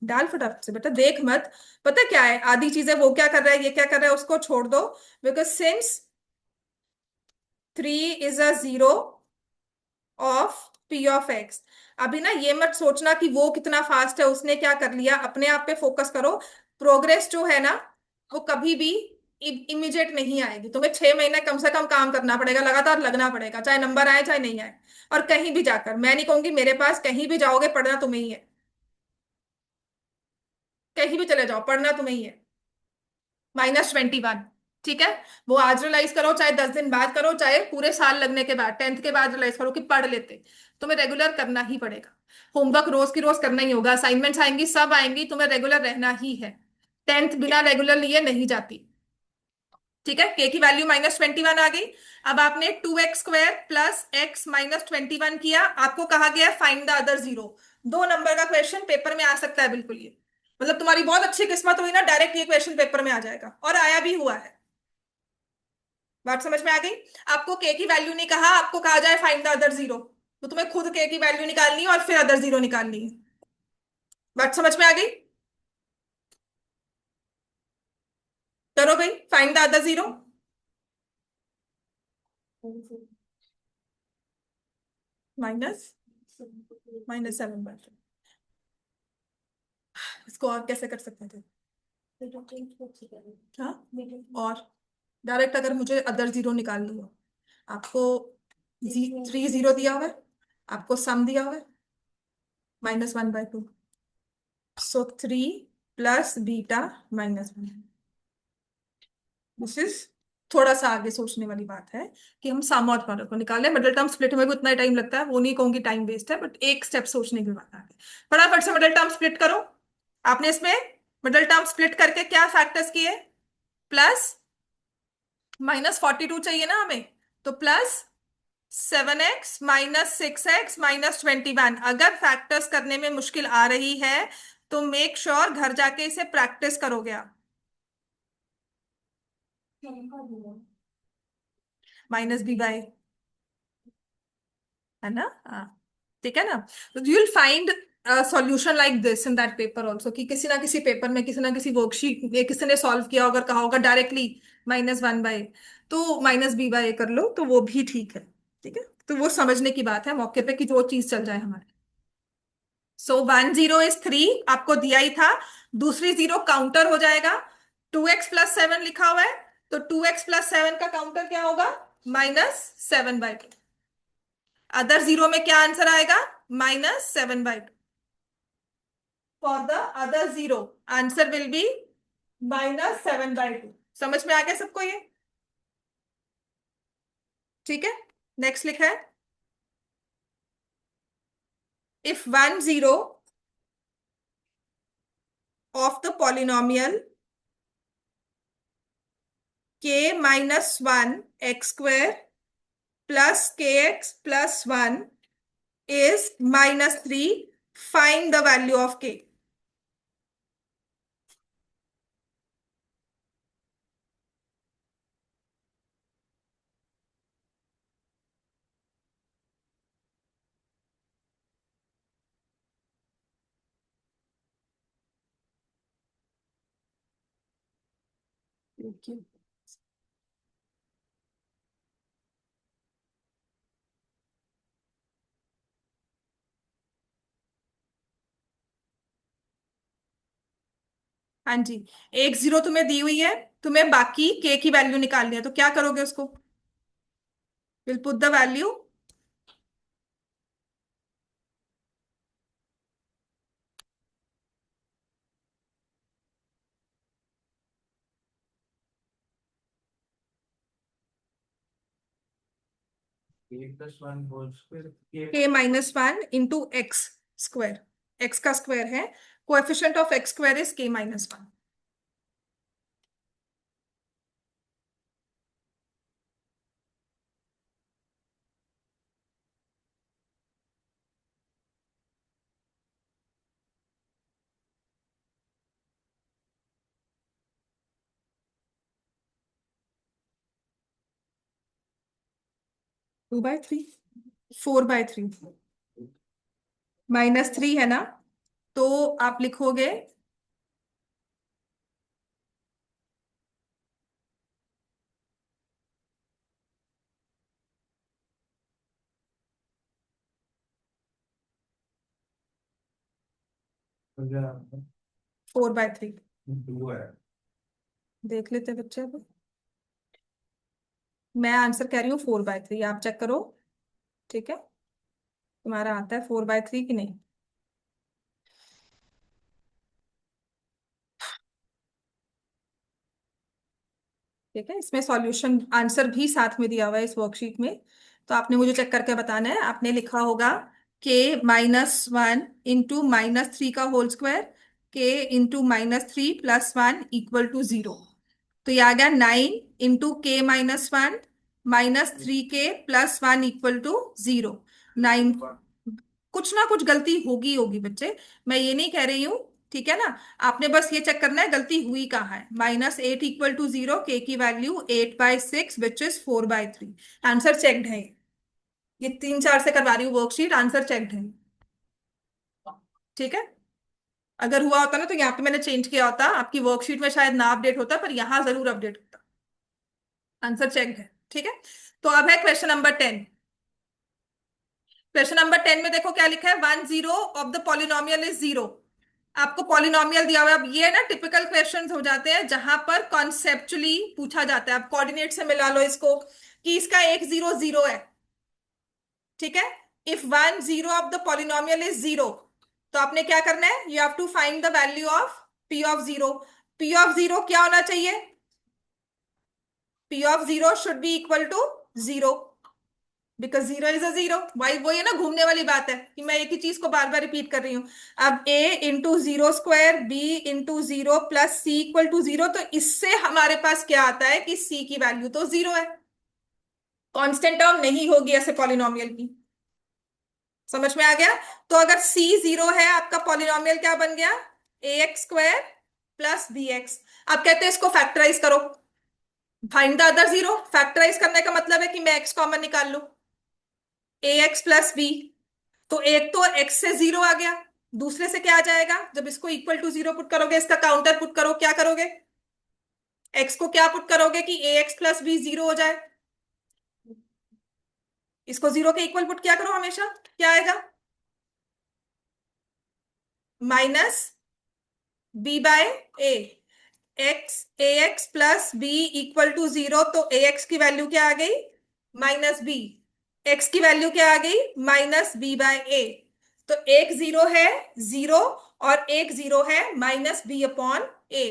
A: डाल फटाफट से बेटा, देख मत। पता क्या है, आधी चीजें वो क्या कर रहा है, ये क्या कर रहा है, उसको छोड़ दो। Because since 3 is a 0 of p of x. अभी ना ये मत सोचना कि वो कितना फास्ट है, उसने क्या कर लिया, अपने आप पे फोकस करो। प्रोग्रेस जो है ना, वो कभी भी इमीडिएट नहीं आएगी। तुम्हें 6 महीने कम से कम काम करना पड़ेगा, लगातार लगना पड़ेगा, चाहे नंबर आए चाहे नहीं आए। और कहीं भी जाकर, मैं नहीं कहूंगी मेरे पास, कहीं भी जाओगे पढ़ना तुम्हें ही है। कहीं भी चले जाओ पढ़ना तुम्हें ही है। -21। ठीक है। वो आज रियलाइज करो, चाहे 10 दिन बाद करो, चाहे पूरे साल लगने के बाद, 10th के बाद रियलाइज करो कि पढ़ लेते। तुम्हें रेगुलर करना ही पड़ेगा। होमवर्क रोज की रोज करना ही होगा, असाइनमेंट्स आएंगी, सब आएंगी, तुम्हें रेगुलर रहना ही है। 10th बिना रेगुलर लिए नहीं जाती। ठीक है, के की वैल्यू -21 आ गई। अब आपने 2x² प्लस एक्स -21 किया, आपको कहा गया फाइंड द अदर 0। 2 नंबर का क्वेश्चन पेपर में आ सकता है बिल्कुल ये। मतलब तुम्हारी बहुत अच्छी किस्मत हुई ना, डायरेक्ट ये क्वेश्चन पेपर में आ जाएगा, और आया भी हुआ है। बात समझ में आ गई? आपको के की वैल्यू नहीं कहा, आपको कहा जाए फाइंड द अदर 0, तो तुम्हें खुद के की वैल्यू निकालनी है और फिर अदर 0 निकालनी है। बात समझ में आ गई? करो भाई, फाइंड द अदर 0। माइनस -7/2। इसको और कैसे कर सकते थे? हाँ, और डायरेक्ट अगर मुझे अदर 0 निकालनी हो, आपको 3 0 दिया हुआ है, आपको सम दिया हुआ है -1/2। सो 3 प्लस बीटा -1। दिस इज थोड़ा सा आगे सोचने वाली बात है कि हम सम और प्रोडक्ट को निकालें। मिडिल टर्म स्प्लिट में भी उतना ही टाइम लगता है, वो नहीं कहूंगी टाइम वेस्ट है, बट एक स्टेप सोचने की बात है। फटाफट से मिडिल टर्म स्प्लिट करो। आपने इसमें मिडिल टर्म स्प्लिट करके क्या फैक्टर्स किए? प्लस -42 चाहिए ना हमें, तो +7x -6x -21। अगर फैक्टर्स करने में मुश्किल आ रही है तो मेक श्योर घर जाके इसे प्रैक्टिस करोगे आप। -b/, है ना? हाँ, ठीक है ना? तो you will find solution like this in that paper also, कि किसी ना किसी पेपर में, किसी ना किसी वर्कशीट में किसी ने सॉल्व किया होगा, कहा होगा डायरेक्टली -1/, तो -b/, कर लो तो वो भी ठीक है। ठीक है, तो वो समझने की बात है मौके पे कि जो चीज चल जाए हमारे। सो 1 0 इज 3, आपको दिया ही था। दूसरी 0 काउंटर हो जाएगा। 2x+7 लिखा हुआ है, तो 2x+7 का काउंटर क्या होगा? -7/2। अदर 0 में क्या आंसर आएगा? -7/2। For the other 0 answer will B -7/2। समझ में आ गया सबको ये? ठीक है, नेक्स्ट लिखा है, if 1 0 of the polynomial k-1 x² +kx+1 is -3, find the value of k। हाँ जी, एक 0 तुम्हें दी हुई है, तुम्हें बाकी k की वैल्यू निकालनी है, तो क्या करोगे उसको? Will put the value.
B: k+1 whole square के।
A: k-1 into x²। x का स्क्वायर है, coefficient of x² is k-1। 2/3, 4/3, -3 है ना, तो आप लिखोगे
B: तो क्या
A: 4/3।
B: टू है।
A: देख लेते हैं बच्चे अब। मैं आंसर कह रही हूँ 4/3, आप चेक करो। ठीक है, तुम्हारा आता है 4/3 कि नहीं? ठीक है, इसमें सॉल्यूशन आंसर भी साथ में दिया हुआ है इस वर्कशीट में। तो आपने मुझे चेक करके बताना है। आपने लिखा होगा के -1 इंटू -3 का होल स्क्वायर, के इंटू -3 प्लस 1 इक्वल टू 0। तो ये आ गया 9 इंटू के -1 -3 के प्लस 1 इक्वल टू 0। 9। कुछ ना कुछ गलती होगी होगी बच्चे, मैं ये नहीं कह रही हूँ। ठीक है ना, आपने बस ये चेक करना है गलती हुई कहाँ है। -8 इक्वल टू 0, के की value 8/6 which is 4/3। Answer checked है। ये 3-4 से करवा रही हूँ वर्कशीट, आंसर चेक्ड है। ठीक है, अगर हुआ होता ना तो यहाँ पे मैंने चेंज किया होता, आपकी वर्कशीट में शायद ना अपडेट होता, पर यहाँ जरूर अपडेट होता। आंसर चेक्ड है। ठीक है, तो अब है क्वेश्चन नंबर 10। क्वेश्चन नंबर 10 में देखो क्या लिखा है, 1/0 ऑफ द पॉलिनोमियल इज 0। आपको पॉलिनोमियल दिया हुआ है। अब ये ना टिपिकल क्वेश्चंस हो जाते हैं जहां पर कॉन्सेप्चुअली पूछा जाता है। आप कोऑर्डिनेट से मिला लो इसको कि इसका एक 0 0 है। ठीक है, if 1/0 of the polynomial is 0, तो आपने क्या करना है, you have to find the value of P of 0। P of 0 क्या होना चाहिए? P of 0 should be equal to 0, because 0 is a 0। भाई वो ये ना घूमने वाली बात है कि मैं एक ही चीज को बार बार रिपीट कर रही हूँ। अब A into 0 square, B into 0 plus C equal to 0, तो इससे हमारे पास क्या आता है कि C की वैल्यू तो 0 है। कांस्टेंट टर्म नहीं होगी ऐसे पॉलिनोमियल की। समझ में आ गया? तो अगर C 0 है, आपका पॉलिनोमियल क्या बन गया? AX² plus BX। आप कहते हैं इसको फैक्टराइज करो। Find the other 0। फैक्टराइज करने का मतलब है कि मैं x कॉमन निकाल लू, AX प्लस B। तो एक तो x से 0 आ गया, दूसरे से क्या आ जाएगा? जब इसको इक्वल टू 0 पुट करोगे, इसका काउंटर पुट करो, क्या करोगे? x को क्या पुट करोगे कि AX प्लस B 0 हो जाए? इसको 0 के इक्वल पुट क्या करो हमेशा, क्या आएगा? -B/A। AX plus B equal to 0, तो AX की वैल्यू क्या आ गई? -B। x की वैल्यू क्या आ गई? -B/A। तो एक 0 है 0, और एक 0 है -B/A।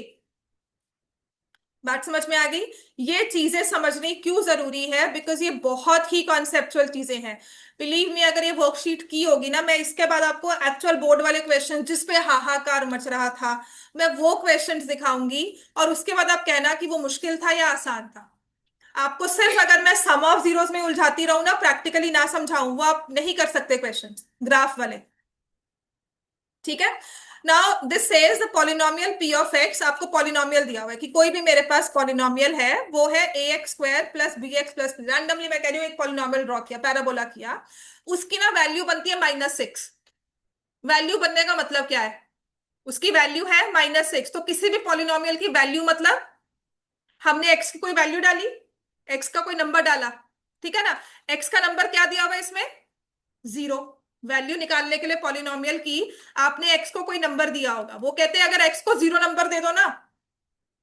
A: बात समझ में आ गई? ये चीजें समझनी क्यों जरूरी है? बिकॉज ये बहुत ही कॉन्सेप्चुअल चीजें हैं। बिलीव मी, अगर ये वर्कशीट की होगी ना, मैं इसके बाद आपको एक्चुअल बोर्ड वाले क्वेश्चन जिसपे हाहाकार मच रहा था, मैं वो क्वेश्चंस दिखाऊंगी, और उसके बाद आप कहना कि वो मुश्किल था या आसान था। आपको सिर्फ अगर मैं सम ऑफ जीरोस में उलझाती रहूं ना, प्रैक्टिकली ना समझाऊं, वो आप नहीं कर सकते क्वेश्चन ग्राफ वाले। ठीक है, now this says the polynomial P of x। आपको पॉलिनोमियल दिया हुआ है कि कोई भी मेरे पास पॉलिनोमियल है, वो है AX² plus BX plus, randomly मैं कह रही हूँ एक पॉलिनोमियल ड्रॉ किया, पैराबोला किया, उसकी ना वैल्यू बनती है -6। वैल्यू बनने का मतलब क्या है? उसकी वैल्यू है -6। तो किसी भी पॉलिनोमियल की वैल्यू मतलब हमने x की कोई वैल्यू डाली, x का कोई नंबर डाला। ठीक है ना, x का नंबर क्या दिया हुआ है इसमें? 0। वैल्यू निकालने के लिए पॉलिनोमियल की आपने x को कोई नंबर दिया होगा। वो कहते हैं अगर x को 0 नंबर दे दो ना,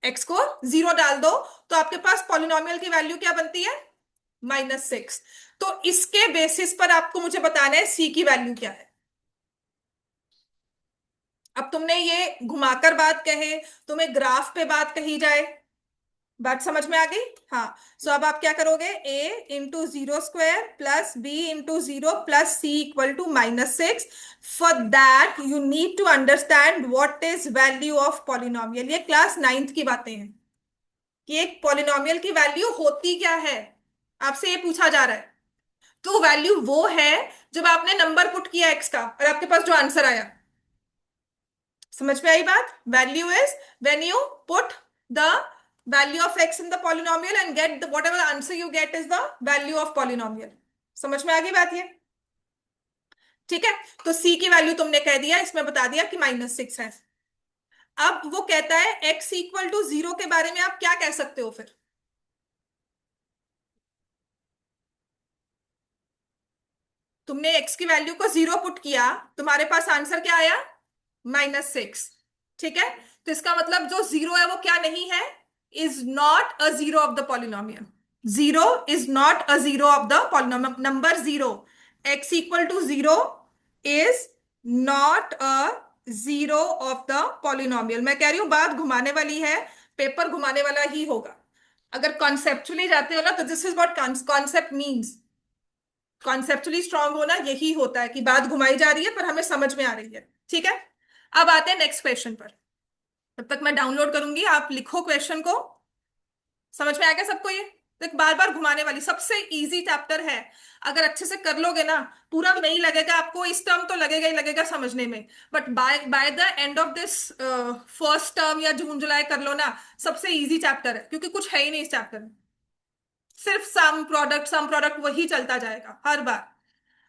A: x को 0 डाल दो, तो आपके पास पॉलिनोमियल की वैल्यू क्या बनती है? -6। तो इसके बेसिस पर आपको मुझे बताना है c की वैल्यू क्या है। अब तुमने ये घुमाकर बात कहे, तुम्हें ग्राफ पे बात कही जाए, बात समझ में आ गई? हाँ। सो अब आप क्या करोगे, A into 0 square plus B into 0 plus C equal to -6। For that you need to understand what is value of polynomial. ये क्लास 9th की बातें हैं कि एक पॉलिनोमियल की वैल्यू होती क्या है, आपसे ये पूछा जा रहा है। तो वैल्यू वो है जब आपने नंबर पुट किया एक्स का और आपके पास जो आंसर आया। समझ में आई बात? Value is when you put the value of x in the polynomial and get the whatever the answer you get is the value of polynomial। समझ में आ गई बात ये? ठीक है। तो सी की वैल्यू तुमने कह दिया, इसमें बता दिया कि -6 है। अब वो कहता है x इक्वल टू 0 के बारे में आप क्या कह सकते हो फिर? तुमने x की वैल्यू को 0 पुट किया, तुम्हारे पास आंसर क्या आया? -6। ठीक है। तो इसका मतलब जो 0 है वो क्या नहीं है? Is not a zero of the polynomial. 0 is not a zero of the polynomial. Number 0, x equal to 0 is not a zero of the polynomial. मैं कह रही हूं बात घुमाने वाली है, पेपर घुमाने वाला ही होगा। अगर कॉन्सेप्चुअली जाते हो ना, तो this is what concept means. Conceptually strong होना यही होता है कि बात घुमाई जा रही है पर हमें समझ में आ रही है। ठीक है। अब आते हैं नेक्स्ट क्वेश्चन पर। तब तक मैं डाउनलोड करूंगी, आप लिखो क्वेश्चन को। समझ में आ गया सबको? ये देख, बार बार घुमाने वाली सबसे इजी चैप्टर है। अगर अच्छे से कर लोगे ना, पूरा नहीं लगेगा आपको, इस टर्म तो लगेगा ही लगेगा समझने में, but by by the end of this first term या जून जुलाई कर लो ना, सबसे इजी चैप्टर है, क्योंकि कुछ है ही नहीं इस चैप्टर में। सिर्फ सम प्रोडक्ट वही चलता जाएगा हर बार।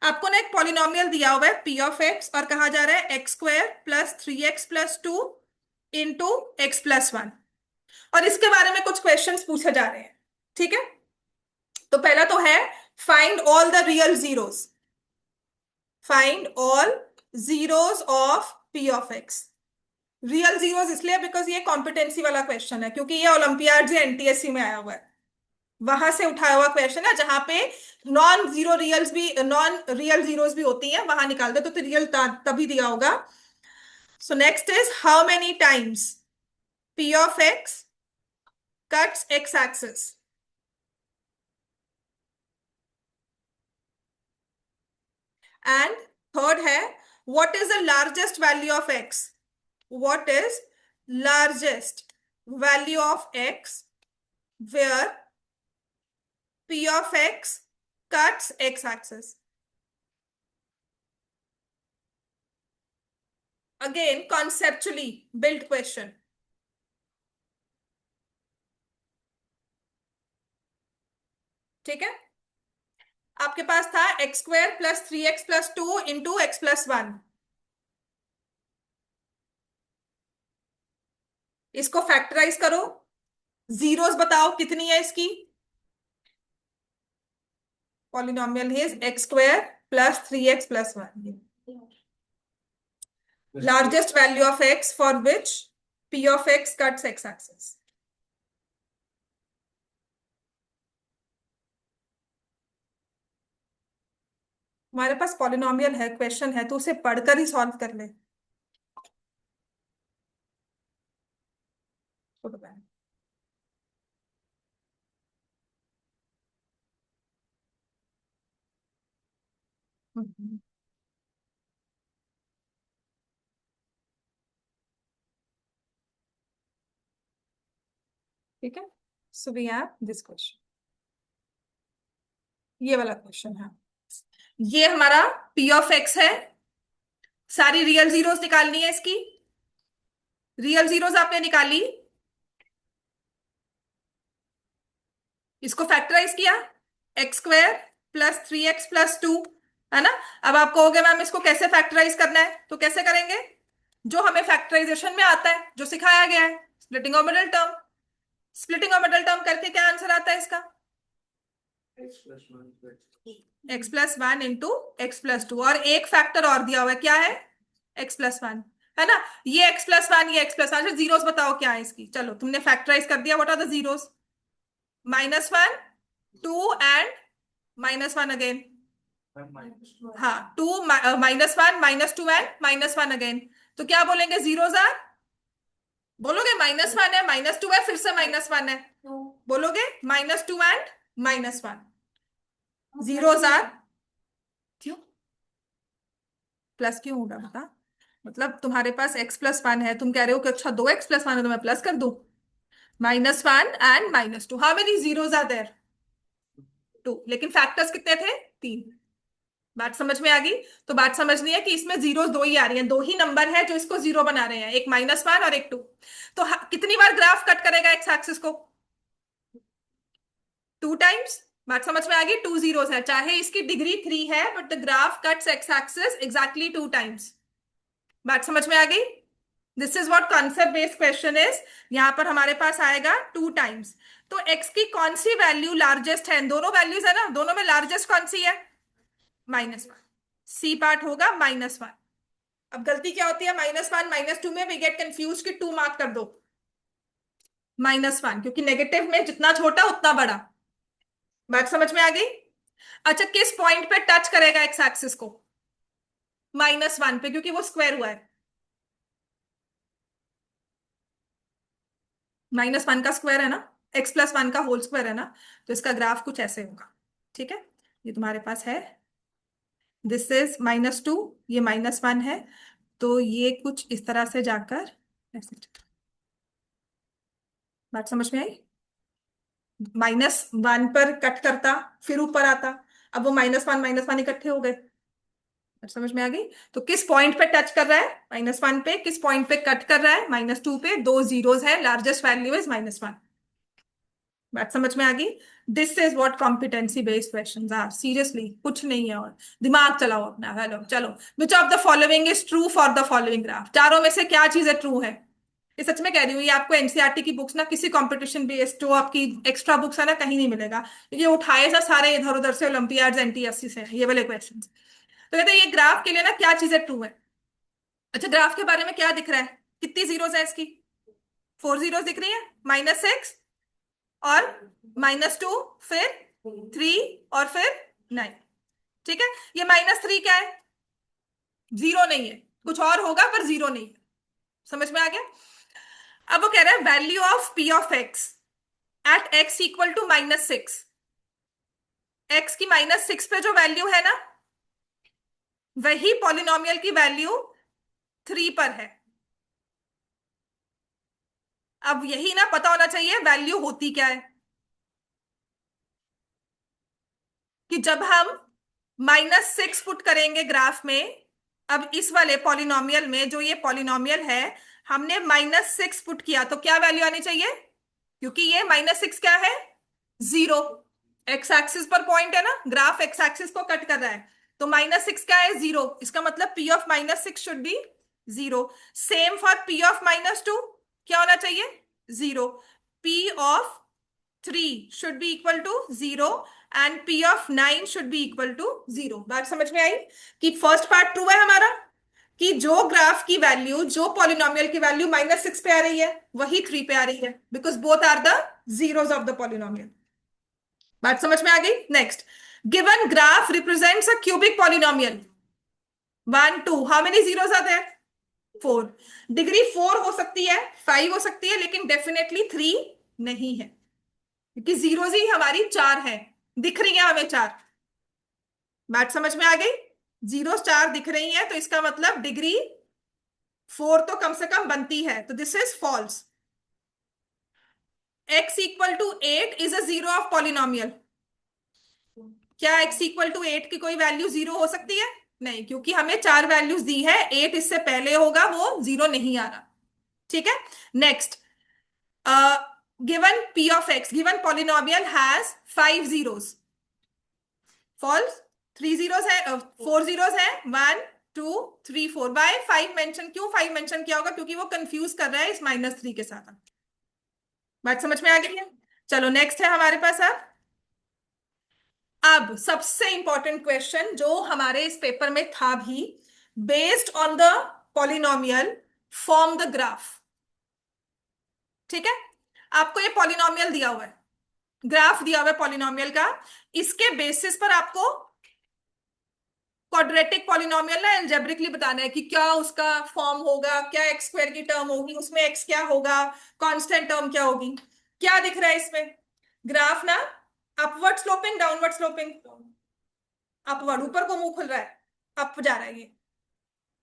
A: आपको ना एक पॉलिनोमियल दिया हुआ है पी ऑफ एक्स, और कहा जा रहा है x² + 3x + 2 इंटू x+1, और इसके बारे में कुछ क्वेश्चंस पूछे जा रहे हैं। ठीक है। तो पहला तो है find all the real zeros. Find all zeros of p of x. Real zeros इसलिए बिकॉज ये कॉम्पिटेंसी वाला क्वेश्चन है, क्योंकि ये ओलंपियाड या एनटीएससी में आया हुआ है, वहां से उठाया हुआ क्वेश्चन है, जहां पे नॉन रियल जीरोस भी होती हैं, वहां निकाल दे तो रियल तभी दिया होगा। So next is how many times p of x cuts x axis. And third है what is the largest value of x. What is largest value of x where p of x cuts x axis. Again, conceptually built question. ठीक है। आपके पास था x² + 3x + 2 into x+1। इसको factorise करो, zeros बताओ कितनी है इसकी। Polynomial is x² + 3x+1। Largest value of x for which p of x cuts x axis. हमारे पास पॉलिनोमियल है, क्वेश्चन है, तो उसे पढ़कर ही सॉल्व कर ले। ठीक है। So we have this question, ये वाला क्वेश्चन है। ये हमारा p ऑफ x है, सारी रियल जीरोस निकालनी है इसकी। रियल जीरोस आपने निकाली, इसको फैक्टराइज किया, x² + 3x + 2, है ना। अब आप कहोगे मैम इसको कैसे फैक्टराइज करना है, तो कैसे करेंगे? जो हमें फैक्टराइजेशन में आता है, जो सिखाया गया है, splitting of middle term. Splitting of middle term करके क्या आंसर आता है इसका? x+1 इंटू x+2, और एक फैक्टर और दिया हुआ है, क्या है? x+1, है ना। ये x+1, ये x+1। जीरोस बताओ क्या है इसकी। चलो तुमने फैक्टराइज कर दिया, what are the zeros? -1, 2 and -1 again. हाँ, 2 -1 -2 एंड -1 अगेन। तो क्या बोलेंगे? जीरोस आर, बोलोगे -1 है, -2 है, फिर से -1 है, बोलोगे -2 एंड -1। जीरोस आर, क्यों प्लस क्यों होगा बता? मतलब तुम्हारे पास x+1 है, तुम कह रहे हो कि अच्छा 2x+1 है तो मैं प्लस कर दूं। -1 and -2, how many zeros are there? 2, लेकिन फैक्टर्स कितने थे? 3। बात समझ में आ गई? तो बात समझनी है कि इसमें जीरो दो ही आ रही हैं, दो ही नंबर है जो इसको जीरो बना रहे हैं, एक -1 और एक 2। तो कितनी बार ग्राफ कट करेगा एक्स एक्सिस को? 2 टाइम्स। बात समझ में आ गई? 2 जीरोस है, चाहे इसकी डिग्री 3 है, but the graph cuts x axis exactly 2 times. बात समझ में आ गई? This is what concept based question is. यहां पर हमारे पास आएगा 2 टाइम्स। तो एक्स की कौन सी वैल्यू लार्जेस्ट है? दोनों वैल्यूज है ना, दोनों में लार्जेस्ट कौन सी है? -1। सी पार्ट होगा -1। अब गलती क्या होती है -1 -2 में? वी गेट कंफ्यूज कि 2 मार्क कर दो, -1, क्योंकि नेगेटिव में जितना छोटा उतना बड़ा। बात समझ में आ गई? अच्छा, किस पॉइंट पे टच करेगा एक्स एक्सिस को? -1 पे, क्योंकि वो स्क्वायर हुआ है। -1 का स्क्वायर है ना, x+1 का होल स्क्वायर है ना, तो इसका ग्राफ कुछ ऐसे होगा। ठीक है, ये तुम्हारे पास है, दिस इज -2, ये -1 है, तो ये कुछ इस तरह से जाकर ऐसे। बात समझ में आई? -1 पर कट करता, फिर ऊपर आता, अब वो -1 इकट्ठे हो गए। बात समझ में आ गई? तो किस पॉइंट पे टच कर रहा है? -1 पे। किस पॉइंट पे कट कर रहा है? -2 पे। 2 जीरोस है, लार्जेस्ट वैल्यू इज -1। बात समझ में आ गई? This is what competency based questions are, seriously कुछ नहीं है। और दिमाग चलाओ अपना। हेलो, चलो। Which of the following is true for the following graph? चारों में से क्या चीजें ट्रू है? ये सच में कह रही हूँ, ये आपको एनसीईआरटी की बुक्स ना, किसी कंपटीशन बेस्ड जो आपकी एक्स्ट्रा बुक्स है ना, कहीं नहीं मिलेगा। ये उठाए सा सारे इधर उधर से, ओलंपियाड्स एनटीएससी से हैं ये वाले क्वेश्चन। तो कहते हैं ये ग्राफ के लिए ना क्या चीजें ट्रू है। अच्छा, ग्राफ के बारे में क्या दिख रहा है? कितनी जीरोस है इसकी? 4 जीरोस दिख रही है, -6 और -2, फिर 3 और फिर 9। ठीक है, ये -3 क्या है? जीरो नहीं है, कुछ और होगा पर जीरो नहीं है। समझ में आ गया? अब वो कह रहा है value of p of x at x equal to -6। X की -6 पे जो वैल्यू है ना, वही पॉलिनोमियल की वैल्यू 3 पर है। अब यही ना पता होना चाहिए वैल्यू होती क्या है, कि जब हम -6 पुट करेंगे ग्राफ में, अब इस वाले पॉलिनोमियल में, जो ये पॉलिनोमियल है, हमने -6 पुट किया, तो क्या वैल्यू आनी चाहिए? क्योंकि ये -6 क्या है? जीरो। एक्स एक्सिस पर पॉइंट है ना, ग्राफ एक्स एक्सिस को कट कर रहा है, तो -6 क्या है? जीरो। इसका मतलब p of -6 should be zero. Same for p of -2, क्या होना चाहिए? Zero. P of 3 should be equal to zero, and p of 9 should be equal to zero. बात समझ में आई? कि फर्स्ट पार्ट ट्रू है हमारा, कि जो ग्राफ की वैल्यू, जो पॉलिनोमियल की वैल्यू -6 पे आ रही है, वही 3 पे आ रही है, because both are the zeros of the polynomial. बात समझ में आ गई? Next, given graph represents a cubic polynomial 1 2, how many zeros are there? 4। Degree 4 हो सकती है, 5 हो सकती है, लेकिन डेफिनेटली 3 नहीं है, क्योंकि जीरोस ही हमारी 4 है, दिख रही है हमें 4। बात समझ में आ गई? जीरो 4 दिख रही है, तो इसका मतलब डिग्री 4 तो कम से कम बनती है, तो this is false. x equal to 8 is a zero of polynomial. क्या x इक्वल टू 8 की कोई वैल्यू जीरो हो सकती है? नहीं, क्योंकि हमें 4 वैल्यूज दी है, 8 इससे पहले होगा, वो जीरो नहीं आ रहा। ठीक है, next, given p of x, given polynomial has 5 zeros. False. 3 zeros है, 4 जीरोस है, 1 2 3 4। बाय 5 मेंशन, क्यों 5 मेंशन किया होगा? क्योंकि वो कंफ्यूज कर रहा है इस -3 के साथ। बात समझ में आ गई है? चलो, नेक्स्ट है हमारे पास अब सबसे इंपॉर्टेंट क्वेश्चन जो हमारे इस पेपर में था भी, based on the polynomial form the graph. ठीक है, आपको ये पॉलिनोमियल दिया हुआ है, ग्राफ दिया हुआ है पॉलिनोमियल का, इसके बेसिस पर आपको क्वाड्रेटिक पॉलिनोमियल ना एल्जेब्रिकली बताना है कि क्या उसका फॉर्म होगा, क्या एक्स स्क्वायर की टर्म होगी, उसमें एक्स क्या होगा, कांस्टेंट टर्म क्या होगी। क्या दिख रहा है इसमें? ग्राफ ना, upward sloping, downward sloping? Upward, ऊपर को मुंह खुल रहा है, अप जा रहा है ये,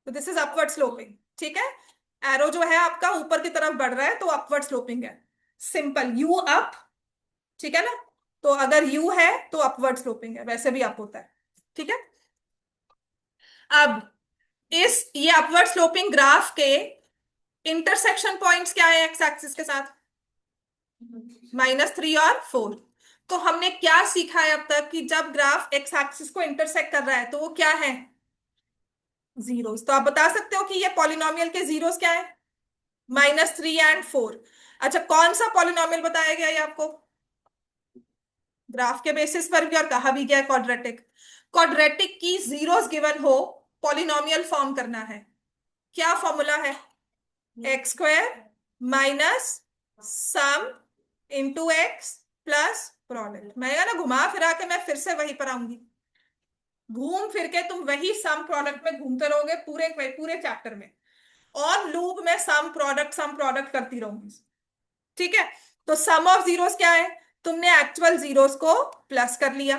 A: तो दिस इज अपवर्ड स्लोपिंग। ठीक है, एरो जो है आपका ऊपर की तरफ बढ़ रहा है, तो अपवर्ड स्लोपिंग है। Simple, you up. ठीक है ना, तो अगर यू है तो अपवर्ड स्लोपिंग है, वैसे भी अप होता है। ठीक है, अब इस ये अपवर्ड स्लोपिंग ग्राफ के इंटरसेक्शन पॉइंट्स क्या है एक्स एक्सिस के साथ? -3 और 4। तो हमने क्या सीखा है अब तक कि जब ग्राफ एक्स एक्सिस को इंटरसेक्ट कर रहा है तो वो क्या है, जीरोस। तो आप बता सकते हो कि ये पॉलिनोमियल के जीरोस क्या है, -3 और 4। अच्छा, कौन सा पॉलिनोमियल बताया गया ये आपको, ग्राफ के बेसिस पर भी और कहा भी गया क्वाड्रेटिक। क्वाड्रेटिक की जीरोस गिवन हो, पॉलिनोमियल फॉर्म करना है, क्या फॉर्मूला है, x² minus sum into x plus product. मैं ना घुमा फिरा के मैं फिर से वहीं पर आऊंगी, घूम फिर के तुम वही सम प्रोडक्ट में घूमते रहोगे पूरे पूरे चैप्टर में, और लूप में सम प्रोडक्ट करती रहूंगी। ठीक है, तो सम ऑफ जीरोस क्या है, तुमने एक्चुअल जीरोस को प्लस कर लिया,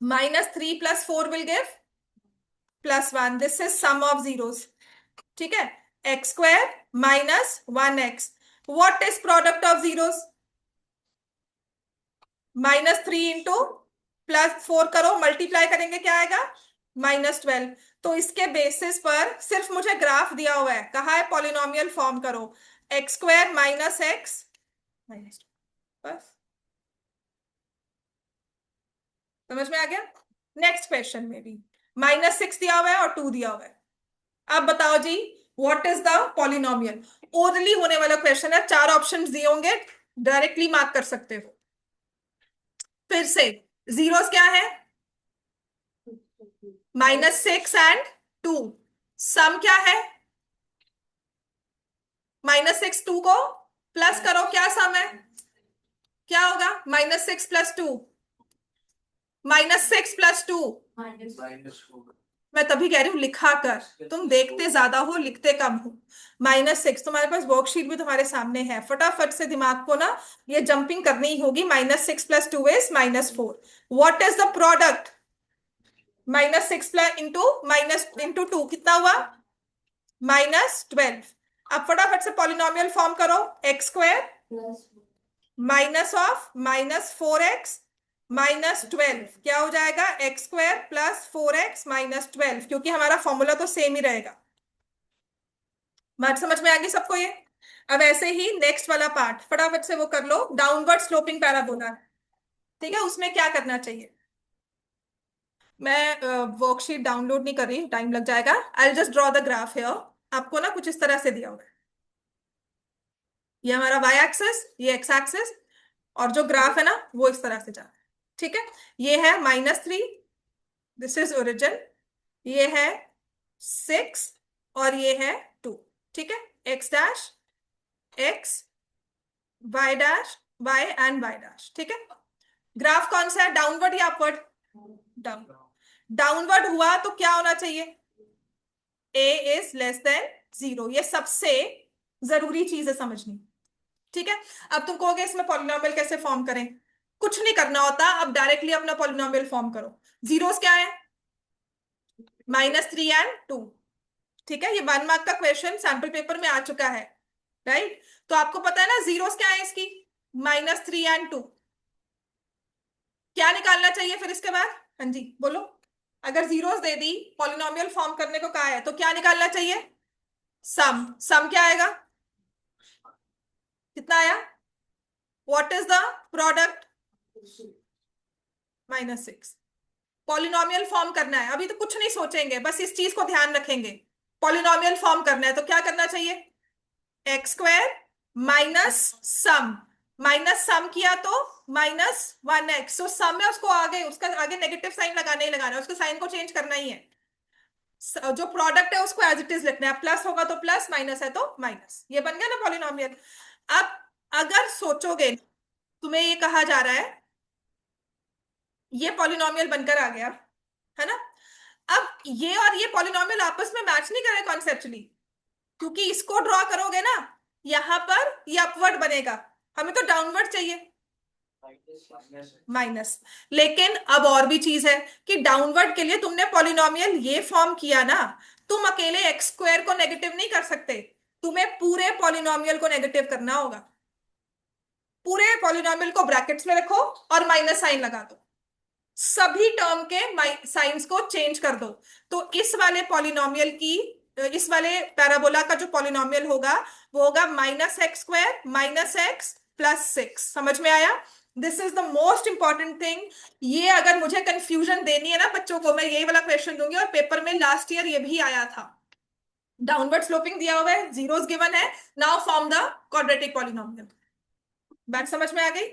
A: -3 + 4 will give +1, this is sum of zeros. ठीक है, x² minus 1x, what is product of zeros, -3 into +4 करो, मल्टीप्लाई करेंगे क्या आएगा, -12। तो इसके बेसिस पर सिर्फ मुझे ग्राफ दिया हुआ है, कहा है पॉलिनोमियल फॉर्म करो, x² माइनस एक्स माइनस, बस समझ में आ गया। नेक्स्ट क्वेश्चन में भी -6 दिया हुआ है और 2 दिया हुआ है। अब बताओ जी, what is the polynomial. Orally होने वाला क्वेश्चन है, 4 ऑप्शंस दिए होंगे, डायरेक्टली मार्क कर सकते हो। फिर से जीरोस क्या है, -6 एंड 2, सम क्या है, -6 2 को प्लस करो, क्या सम है, क्या होगा, -6 + 2, -6 + 2,
B: -4।
A: मैं तभी कह रही हूँ लिखा कर, तुम देखते ज्यादा हो लिखते कम हो। -6, तुम्हारे पास वर्कशीट भी तुम्हारे सामने है, फटाफट से दिमाग को ना ये जंपिंग करनी ही होगी। -6 + 2 is -4, what is the product, -6 into -2 कितना हुआ, -12। अब फटाफट से पॉलिनोमियल फॉर्म करो, x² माइनस ऑफ -4x -12 क्या हो जाएगा, x² + 4x -12, क्योंकि हमारा फॉर्मूला तो सेम ही रहेगा। बात समझ में आ गई सबको ये। अब ऐसे ही नेक्स्ट वाला पार्ट फटाफट से वो कर लो, डाउनवर्ड स्लोपिंग पैराबोला। ठीक है, उसमें क्या करना चाहिए, मैं वर्कशीट डाउनलोड नहीं कर रही, टाइम लग जाएगा। I just draw the graph here, आपको ना कुछ इस तरह से दिया होगा, ये हमारा y एक्सेस, ये x एक्सेस, और जो ग्राफ है ना वो इस तरह से जा रहा है। ठीक है, ये है -3, दिस इज ओरिजिन, ये है 6 और ये है 2। ठीक है, x' x y' and y'। ठीक है, ग्राफ कौन सा है, डाउनवर्ड या अपवर्ड, डाउन, डाउनवर्ड हुआ तो क्या होना चाहिए, a इज <0, ये सबसे जरूरी चीज है समझनी। ठीक है, अब तुम कहोगे इसमें पॉलिनोमियल कैसे फॉर्म करें, कुछ नहीं करना होता, अब डायरेक्टली अपना पॉलिनोमियल फॉर्म करो। जीरोस क्या है, -3 एंड 2। ठीक है, ये 1 मार्क का क्वेश्चन सैंपल पेपर में आ चुका है, राइट। तो आपको पता है ना जीरोस क्या है इसकी, -3 एंड 2, क्या निकालना चाहिए फिर इसके बाद, हाँ जी बोलो। अगर जीरोस दे दी, पॉलिनोमियल फॉर्म करने को कहा है, तो क्या निकालना चाहिए, सम। सम क्या आएगा, कितना आया, what is the product, -6। Polynomial form करना है, अभी तो कुछ नहीं सोचेंगे, बस इस चीज को ध्यान रखेंगे, पॉलिनोमियल फॉर्म करना है तो क्या करना चाहिए, x² minus sum, minus sum किया तो -1x, तो सम है उसको आगे, उसका आगे नेगेटिव साइन लगाना ही लगाना है, उसके साइन को चेंज करना ही है। जो प्रोडक्ट है उसको एज इट इज लिखना है, प्लस होगा तो प्लस, माइनस है तो माइनस, ये बन गया ना पॉलिनोमियल। अब अगर सोचोगे, तुम्हें ये कहा जा रहा है ये पॉलिनोमियल बनकर आ गया, है ना। अब ये और ये पॉलिनोमियल आपस में मैच नहीं कर रहे कॉन्सेप्चुअली, क्योंकि इसको ड्रॉ करोगे ना यहां पर ये अपवर्ड बनेगा, हमें तो डाउनवर्ड चाहिए, माइनस। लेकिन अब और भी चीज है कि डाउनवर्ड के लिए तुमने पॉलिनोमियल ये फॉर्म किया ना, तुम अकेले x² को नेगेटिव नहीं कर सकते, तुम्हें पूरे पॉलिनोमियल को नेगेटिव करना होगा, पूरे पॉलिनोमियल को ब्रैकेट्स में रखो और माइनस साइन लगा दो, सभी टर्म के साइंस को चेंज कर दो। तो इस वाले पॉलिनोमियल की, इस वाले पैराबोला का जो पॉलिनोमियल होगा वो होगा -x² - x + 6, समझ में आया। This is the most important thing. ये अगर मुझे कंफ्यूजन देनी है ना बच्चों को, मैं यही वाला क्वेश्चन दूंगी, और पेपर में लास्ट ईयर ये भी आया था। डाउनवर्ड स्लोपिंग दिया हुआ है, जीरोस गिवन है, now form the quadratic polynomial. बात समझ में आ गई?